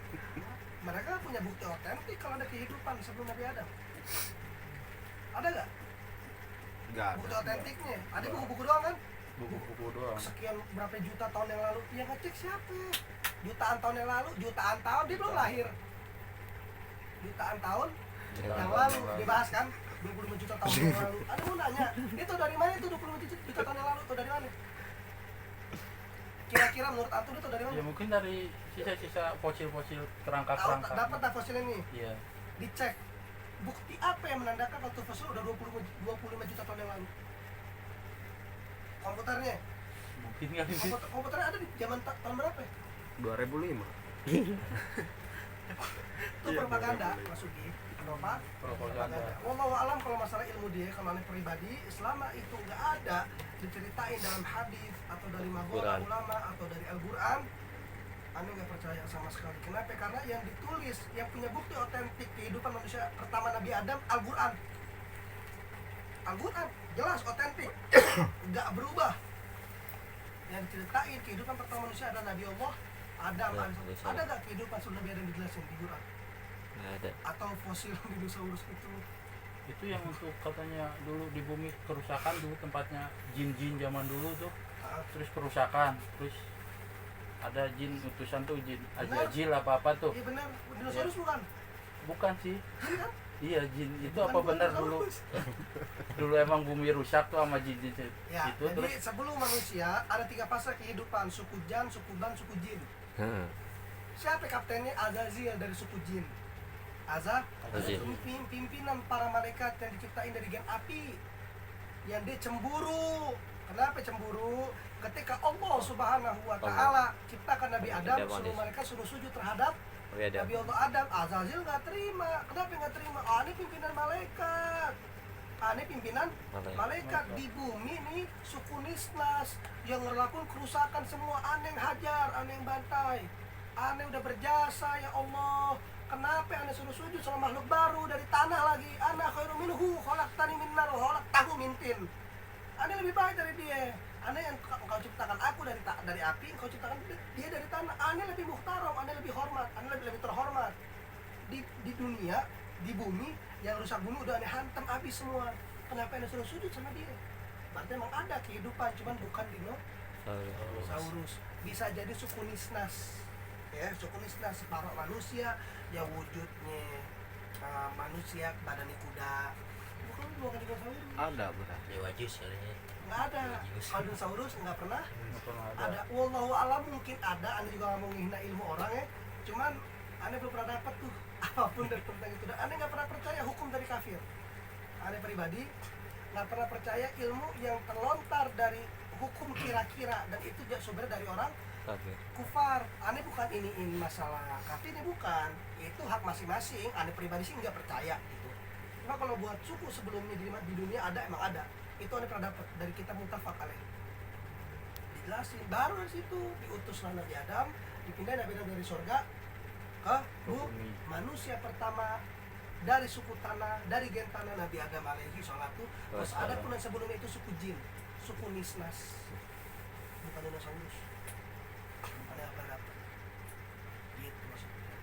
Mereka punya bukti otentik kalau ada kehidupan sebelum Nabi Adam. Ada nggak Enggak bukti ada. otentiknya? Ada buku-buku doang kan? Buku-buku doang. Sekian berapa juta tahun yang lalu, yang ngecek siapa? Jutaan tahun yang lalu, jutaan tahun dia belum lahir. Jutaan tahun yang lalu dibahas kan? 25 juta tahun yang lalu. Ada mau nanya, itu dari mana itu 25 juta tahun yang lalu? Itu dari mana? Kira-kira menurut antum itu dari mana? Ya mungkin dari sisa-sisa fosil-fosil Tahu, kerangka-kerangka. dapat tak fosil ini? Iya. Dicek. Bukti apa yang menandakan kalau tuh fosil udah 25 juta tahun yang lalu? Komputernya. Mungkin kali sih. Komputernya ada di zaman tahun berapa ya? 2005. Itu Iya, propaganda, 2005. Masuki. Kenapa? Propaganda. Wallahu alam kalau masalah ilmu dia, kalau aneh pribadi, selama itu nggak ada diceritain dalam hadis atau dari magola Quran. ulama atau dari Al-Quran, aneh nggak percaya sama sekali. Kenapa? Karena yang ditulis, yang punya bukti otentik kehidupan manusia pertama Nabi Adam, Al-Quran. Al-Quran jelas otentik, nggak berubah. Yang diceritain kehidupan pertama manusia adalah Nabi Allah Adam. Ya, Ada nggak kehidupan sebelum Nabi Adam dijelasin di Quran? Nggak ada. Atau fosil dinosaurus itu? Itu yang untuk katanya dulu di bumi kerusakan dulu tempatnya jin-jin zaman dulu tuh. Ah, Terus kerusakan, terus ada jin utusan tuh jin Ajajil apa-apa tuh. iya benar, dinosaurus bukan? Bukan sih. Jin kan? Iya jin itu Bukan apa benar dulu? dinosaurus. Dulu emang bumi rusak tuh sama jin-jin Ya, itu jadi terus sebelum manusia ada 3 fase kehidupan, suku jan, suku ban, suku jin. Heeh. Siapa kaptennya? Azazil dari suku jin. Azazil. Pimpinan para malaikat yang diciptain dari gen api. Yang dia cemburu. Kenapa cemburu? Ketika Allah Subhanahu wa taala ciptakan Nabi Adam, Ada suruh manis. mereka suruh sujud terhadap Oh iya ada. Nabi Allah Adam. Azazil nggak terima. Kenapa nggak terima? Ini pimpinan malaikat. Ini pimpinan malaikat di bumi nih, suku Nisnas yang ngelakuin kerusakan semua, aneh yang hajar, aneh yang bantai. Aneh udah berjasa ya Allah. Kenapa aneh suruh sujud sama makhluk baru dari tanah lagi? Ana khairu minhu khalaqtani min nar wa khalaqtahu min tin. Aneh lebih baik dari dia. Aneh yang engkau ciptakan aku dari api, engkau ciptakan dia dari tanah. Aneh lebih muhtaram, aneh lebih hormat, aneh lebih terhormat. Di dunia, di bumi yang rusak bumi udah aneh hantam habis semua. Kenapa aneh suruh sujud sama dia? Berarti emang ada kehidupan, cuman bukan dinosaurus. Bisa jadi suku Nisnas. Ya, suku Nisnas separuh manusia, ya wujudnya manusia, badannya kuda. Bukan dinosaurus. Ada berarti. Dewa Jus kali ini. Nggak ada. Kalau dinosaurus nggak pernah nggak pernah ada. Wallahu alam mungkin ada. Aneh juga nggak mau menghina ilmu orang ya. Cuman aneh belum pernah dapat tuh apapun dari tentang itu. Dan aneh nggak pernah percaya hukum dari kafir. Aneh pribadi nggak pernah percaya ilmu yang terlontar dari hukum kira-kira, dan itu sumber dari orang Kafir. kufar. Aneh bukan ini masalah kafir, ini bukan. Itu hak masing-masing. Aneh pribadi sih nggak percaya gitu. Cuma kalau buat suku sebelumnya di dunia ada, emang ada. Itu aneh pernah dapat dari kitab Muttafaq alaih. Dijelasin baru dari situ diutuslah Nabi Adam, dipindahin Nabi Adam dari surga ke bumi. Manusia pertama dari suku tanah, dari gen tanah Nabi Adam alaihi sholatu. Terus ada pun yang sebelumnya itu suku jin, suku Nisnas, bukan dinosaurus. Aneh apa dapat? Gitu maksudnya.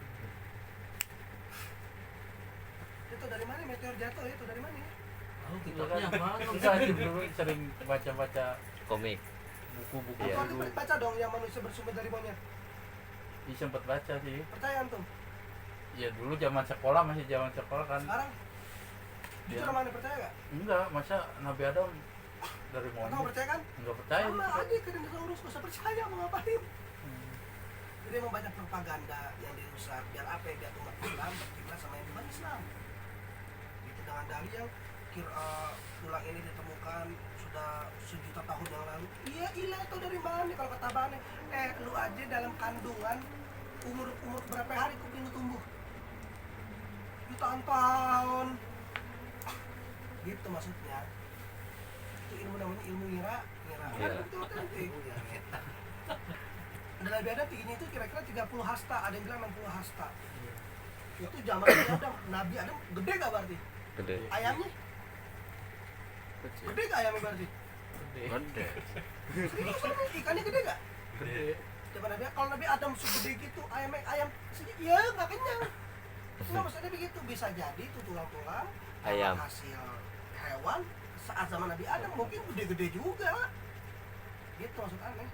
Itu dari mana meteor jatuh? Itu dari mana ya? Oh, kitabnya apa? Enggak, dulu sering baca-baca Komik. buku-buku Iya. Kau dulu. baca dong yang manusia bersumber dari monyet. Iya, sempat baca sih. Percayaan tuh. Ya dulu zaman sekolah, masih zaman sekolah kan. Sekarang jujur Iya. sama Anda percaya gak? Enggak, masa Nabi Adam dari Kamu monyet? percaya kan? Enggak percaya. Sama gitu. aja ke dinosaurus, gak usah percaya mau ngapain. Hmm. Jadi emang banyak propaganda yang dirusak. Biar apa ya? Biar umat Islam berkiblat sama yang bukan Islam. Gitu dengan dalil yang tulang ini ditemukan sudah sejuta tahun yang lalu. Iya ilah itu dari mana kalau kata Bane? Lu aja dalam kandungan umur berapa hari kuping lu tumbuh? Jutaan tahun. Gitu maksudnya. Itu ilmu namanya ilmu ngira. Iya. Itu otentik. Dan Nabi Adam tingginya itu kira-kira 30 hasta, ada yang bilang 60 hasta. Itu zaman Nabi Adam. Nabi Adam gede gak berarti? Gede. Ayamnya? Gede gak ayamnya berarti? Gede. Gede. Serius sama ikannya gede gak? Gede. Zaman Nabi, kalau Nabi Adam segede gitu, ayam sedikit, ya gak kenyang. Nggak maksudnya begitu, bisa jadi itu tulang-tulang Ayam. hasil hewan saat zaman Nabi Adam mungkin gede-gede juga. Gitu maksud aneh.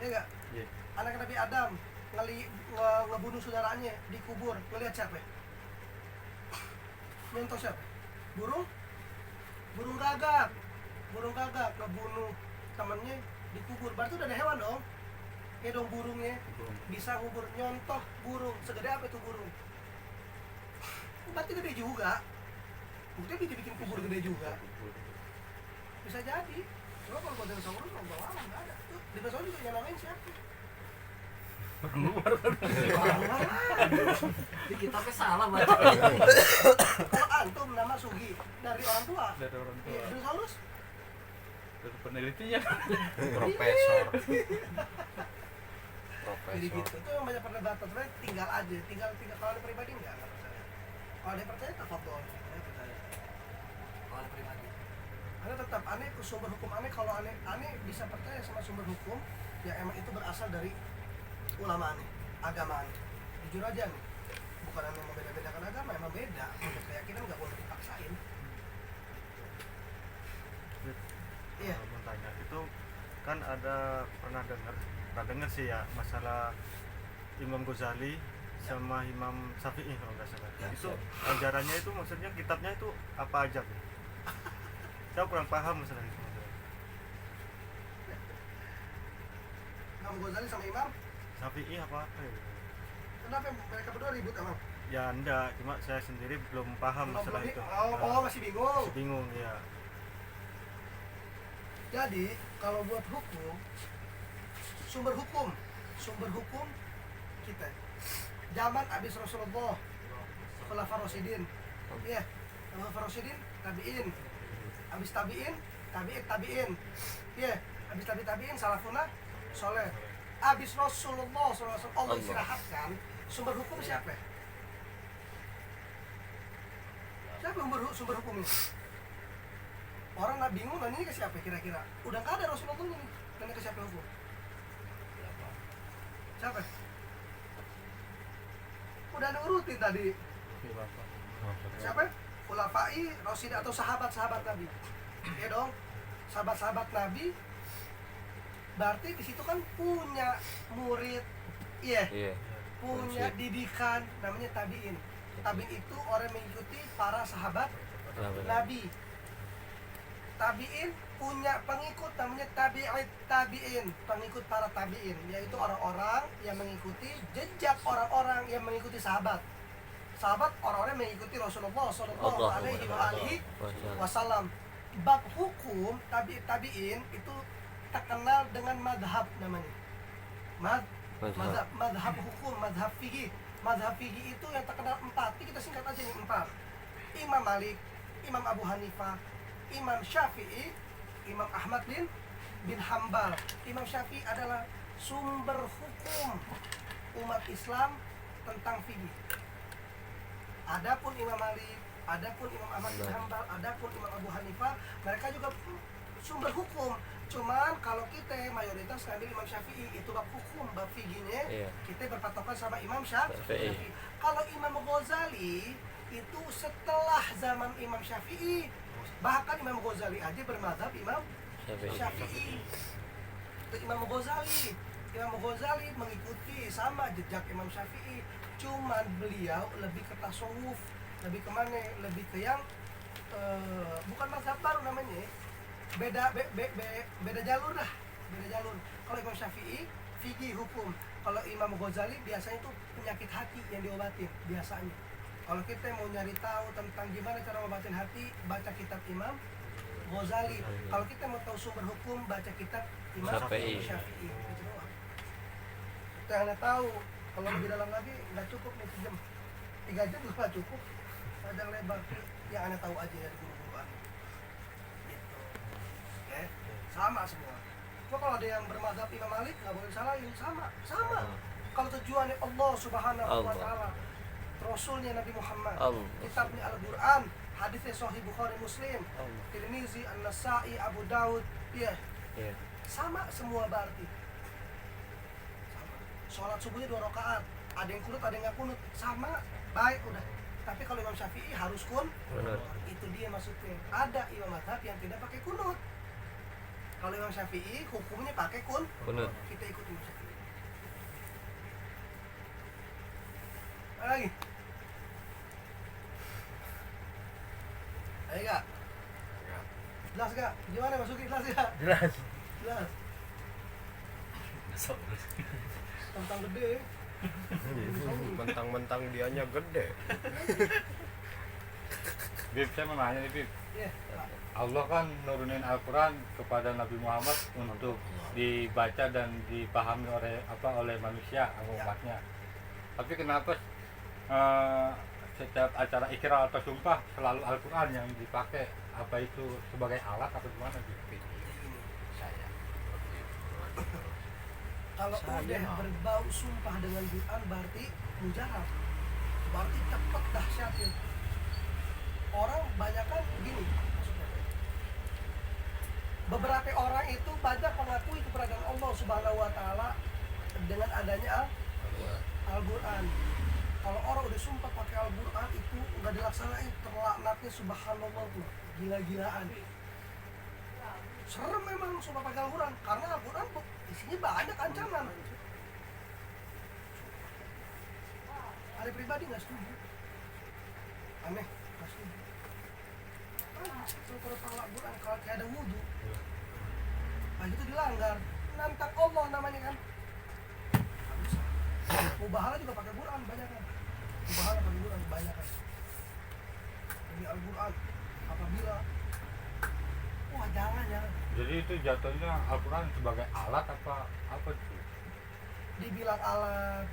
Iya gak? Iya. Anak Nabi Adam ngebunuh saudaranya dikubur, ngelihat siapa? Nyontoh siapa? Burung gagak ngebunuh temennya dikubur. Berarti udah ada hewan dong. Ya dong burungnya bisa ngubur, nyontoh burung segede apa itu burung? Berarti gede juga. Buktinya dia bikin kubur gede juga. Bisa jadi. Cuma kalau buat dinosaurus mau bawa nggak ada. Tuh dinosaurus juga yang namain siapa? Di kitabnya salah baca. Kalau antum nama Sugi dari orang tua. Dari orang tua. Iya, dinosaurus. Dari penelitinya. Profesor. Jadi Profesor. gitu. Itu yang banyak perdebatan. Sebenarnya tinggal aja. Tinggal kalau ada pribadi nggak percaya. Kalau ada percaya tafadhol. Saya percaya. Kalau ada pribadi. Karena tetap aneh sumber hukum aneh. Kalau aneh bisa percaya sama sumber hukum yang emang itu berasal dari ulama aneh, agama aneh. Jujur aja nih. Bukan aneh membeda-bedakan agama, emang beda. Untuk keyakinan nggak boleh dipaksain. Iya. Mau tanya itu kan ada pernah dengar sih ya masalah Imam Ghazali sama Imam Syafi'i kalau nggak salah. Ya, Itu ajarannya itu maksudnya kitabnya itu apa aja? Bu? Saya kurang paham masalah itu. Imam Ghazali sama Imam, Syafi'i apa ya? kenapa mereka berdua ribut emang? Ya enggak, cuma saya sendiri belum paham masalah Belum- itu. masih bingung. Masih bingung ya. Jadi kalau buat hukum, sumber hukum kita zaman abis Rasulullah, Khulafaur Rasyidin, iya, Khulafaur Rasyidin, tabiin, abis tabiin, iya, abis tabiin, salafuna, soleh, abis Rasulullah SAW Allah istirahatkan, sumber hukum siapa? Siapa sumber hukumnya? Orang nggak bingung, nanya ke siapa kira-kira? Udah nggak ada Rasulullah nih, nanya ke siapa hukum? Siapa? Udah ada urutin tadi. Siapa? Khulafai Rasyid atau sahabat-sahabat Nabi. Ya dong, sahabat-sahabat Nabi. Berarti di situ kan punya murid, iya, Iya. punya didikan, namanya tabiin. Tabiin itu orang yang mengikuti para sahabat Nabi. Tabiin punya pengikut namanya tabiin, pengikut para tabiin, yaitu orang-orang yang mengikuti jejak orang-orang yang mengikuti sahabat. Sahabat orang-orang yang mengikuti Rasulullah Shallallahu Alaihi Wasallam. Bab hukum tabiin itu terkenal dengan madhab namanya. Madhab hukum, madhab fikih. Madhab fikih itu yang terkenal 4. Ini kita singkat aja nih 4. Imam Malik, Imam Abu Hanifah, Imam Syafi'i, Imam Ahmad bin Hambal. Imam Syafi'i adalah sumber hukum umat Islam tentang fikih. Adapun Imam Malik, adapun Imam Ahmad bin Hambal, adapun Imam Abu Hanifah, mereka juga sumber hukum. Cuman kalau kita mayoritas ngambil Imam Syafi'i, itu bab hukum, bab fikihnya, Iya. kita berpatokan sama Imam Syafi'i. Syafi'i. Kalau Imam Ghazali itu setelah zaman Imam Syafi'i. Bahkan Imam Ghazali aja bermadzhab Imam Syafi'i. Itu Imam Ghazali. Imam Ghazali mengikuti sama jejak Imam Syafi'i. Cuman beliau lebih ke tasawuf, lebih kemana? Lebih ke yang bukan mazhab baru namanya. Beda jalur dah. Beda jalur. Kalau Imam Syafi'i fikih hukum. Kalau Imam Ghazali biasanya itu penyakit hati yang diobatin biasanya. Kalau kita mau nyari tahu tentang gimana cara ngobatin hati, baca kitab Imam Ghazali. Kalau kita mau tahu sumber hukum, baca kitab Imam Syafi'i. Gitu doang. Kita yang tahu. Kalau lebih dalam lagi nggak cukup nih 3 jam juga nggak cukup. Panjang lebar yang Anda tahu aja dari guru-guru Anda. Gitu. Oke, sama semua. Cuma kalau ada yang bermadzhab Imam Malik nggak boleh salahin, sama. Kalau tujuannya Allah Subhanahu wa taala, Rasulnya Nabi Muhammad, kitabnya Al-Qur'an, hadisnya Sahih Bukhari Muslim, Tirmizi, An-Nasa'i, Abu Daud, sama semua berarti. Sama. Sholat subuhnya 2 rakaat, ada yang kunut, ada yang nggak kunut, sama, baik udah. Tapi kalau Imam Syafi'i harus kunut, itu dia maksudnya. Ada imam mazhab yang tidak pakai kunut. Kalau Imam Syafi'i hukumnya pakai kunut. Kita ikut Imam Syafi'i. Apa lagi? Ayo gak? Jelas gak? Gimana masukin jelas gak? Jelas. Tentang gede. Mentang-mentang dianya gede. Bib, saya mau nanya nih Bib. Iya. Allah kan nurunin Al-Quran kepada Nabi Muhammad untuk dibaca dan dipahami oleh manusia atau umatnya. Tapi kenapa setiap acara ikrar atau sumpah selalu Al-Quran yang dipakai? Apa itu sebagai alat atau gimana gitu? Kalau udah berbau sumpah dengan Quran berarti mujarab, berarti cepet dahsyatnya. Orang banyak kan begini maksudnya. Beberapa orang itu banyak mengakui keberadaan Allah Subhanahu wa taala dengan adanya Al-Quran. Kalau orang udah sumpah pakai Al-Quran itu nggak dilaksanain, terlaknatnya subhanallah tuh, gila-gilaan. Serem memang sumpah pakai Al-Quran, karena Al-Quran isinya banyak ancaman. Ada pribadi nggak setuju, aneh, nggak setuju. Kalau pahala Al-Quran kalau kayak ada wudhu, itu dilanggar, nantang Allah namanya kan. Mubahalah juga pakai Quran banyak kan. Mubahalah pakai Quran banyak kan. Demi Al-Quran apabila jangan. Jadi itu jatuhnya Al-Quran sebagai alat apa itu? Dibilang alat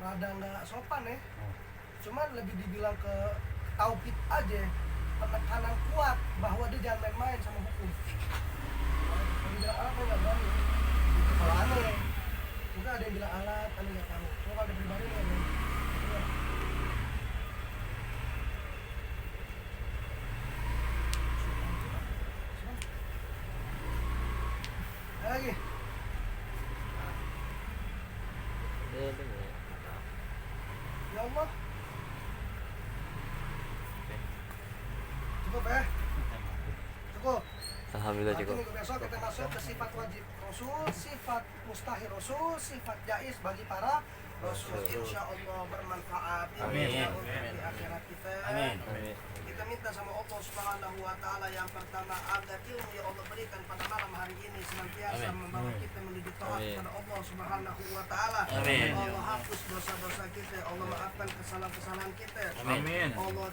rada nggak sopan ya. Cuman lebih dibilang ke tauhid aja, penekanan kuat bahwa dia jangan main-main sama hukum. Kalau dibilang alat nggak berani. Kalau aneh, mungkin ada yang bilang alat, ada nggak tahu. Kalau ada pribadi nggak berani. Lagi. Ya Allah. Cukup ya? Cukup. Alhamdulillah cukup. Minggu besok kita masuk ke sifat wajib Rasul, sifat mustahil Rasul, sifat jaiz bagi para Rasul. Insya Allah bermanfaat. Amin. Di akhirat kita. Amin. Kita minta sama Allah Subhanahu wa taala yang pertama agar ilmu yang Allah berikan pada malam hari ini senantiasa membawa kita menuju taat kepada Allah Subhanahu wa taala. Allah hapus dosa-dosa kita, Allah maafkan kesalahan-kesalahan kita. Amin. Allah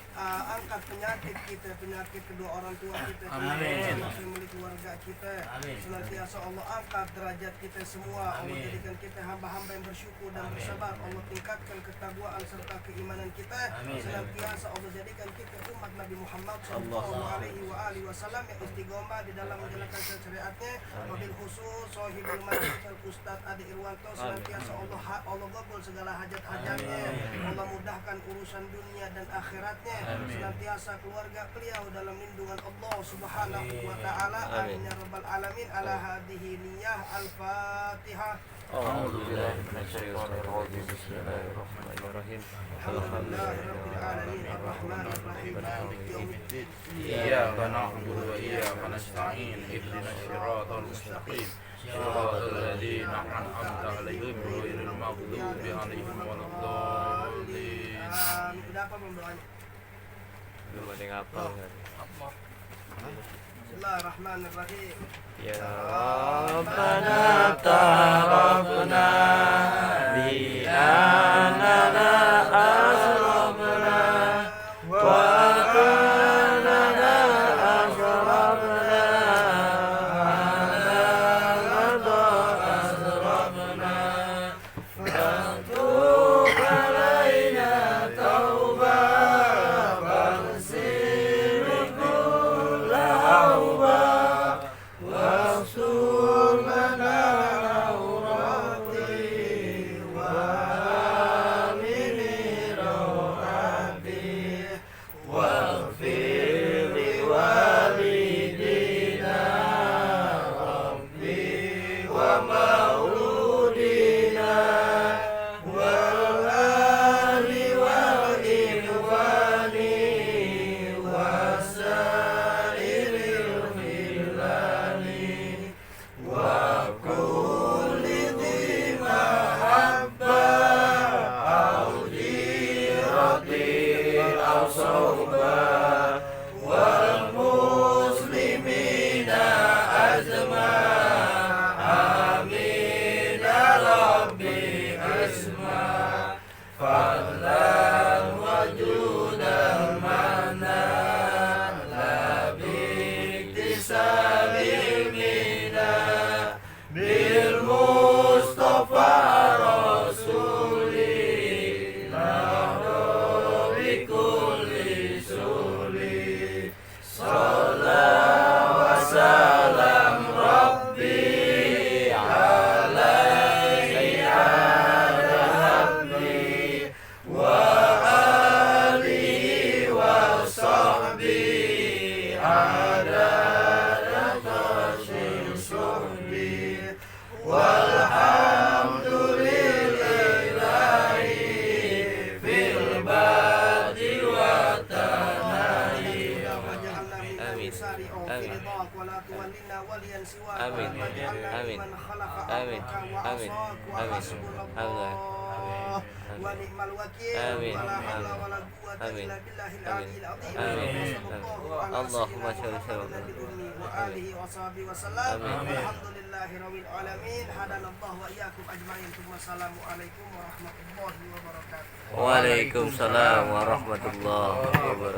angkat penyakit kita, penyakit kedua orang tua kita, Amin. milik keluarga kita. Amin. Senantiasa Allah angkat derajat kita semua. Allah jadikan kita hamba-hamba yang bersyukur dan bersabar. Allah tingkatkan ketakwaan serta keimanan kita. Senantiasa Allah jadikan kita umat Nabi Muhammad SAW yang istiqomah di dalam menjalankan syariatnya. Wabil khusus Sohibul Majid Al-Ustadz Adi Irwanto senantiasa Allah gabul segala hajat-hajatnya. Allah mudahkan urusan urusan dunia dan akhiratnya. Amin. Senantiasa keluarga beliau dalam lindungan Allah Subhanahu wa taala. Amin. Amin ya rabbal alamin. Ala hadhihi niyyah al-Fatihah. A'udzu billahi minasyaitonir rajim. Bismillahirrahmanirrahim. Alhamdulillahirabbil alamin arrahmanir rahim maliki yaumiddin. Iyyaka na'budu wa iyyaka nasta'in. Ihdinas siratal mustaqim. Siratal ladzina an'amta 'alaihim ghairil maghdubi 'alaihim waladdallin. Amin. Udah apa belum doanya? Belum ada yang hafal kan? Bismillahirrahmanirrahim. Ya Rabbana tarabna bi annana asrabna wa annana asrabna annana asrabna fatub alaina taubah waghfir kulla hawba واغفر لنا عوراتي وآمن روعاتي واغفر لوالدينا ربي ومولودنا والآل والإخوان وسائر الخلان وكل ذي محبة أو جيرة أو صحبة والمسلمين أجمع آمين ربي أسمع فضلا وجودا المنان لا باكتساب منا بالمصطفى رسولي نحن بكل سولي صلى وسلم ربي عليك يا ربي وآله وصحبه عدد خشي صحبي والحمد لله في الباد والتناهي واجعلنا ممن آمين. يسارع في آمين. رضاك ولا تولنا وليا سواك آمين. واجعلنا آمين. ممن خلف آمين. أمرك آمين. وعصاك آمين. وحسبنا آمين. الله آمين. ونعم الوكيل آمين. ولا حول آمين. ولا قوة آمين. إلا بالله العلي العظيم آمين. وصلى الله على اللهم سيدنا صل محمد وسلم. النبي الأمي وآله وصحبه وسلم آمين. والحمد لله رب العالمين هدانا الله وإياكم أجمعين ثم السلام عليكم ورحمة الله وبركاته. Waalaikumsalam warahmatullahi wabarakatuh.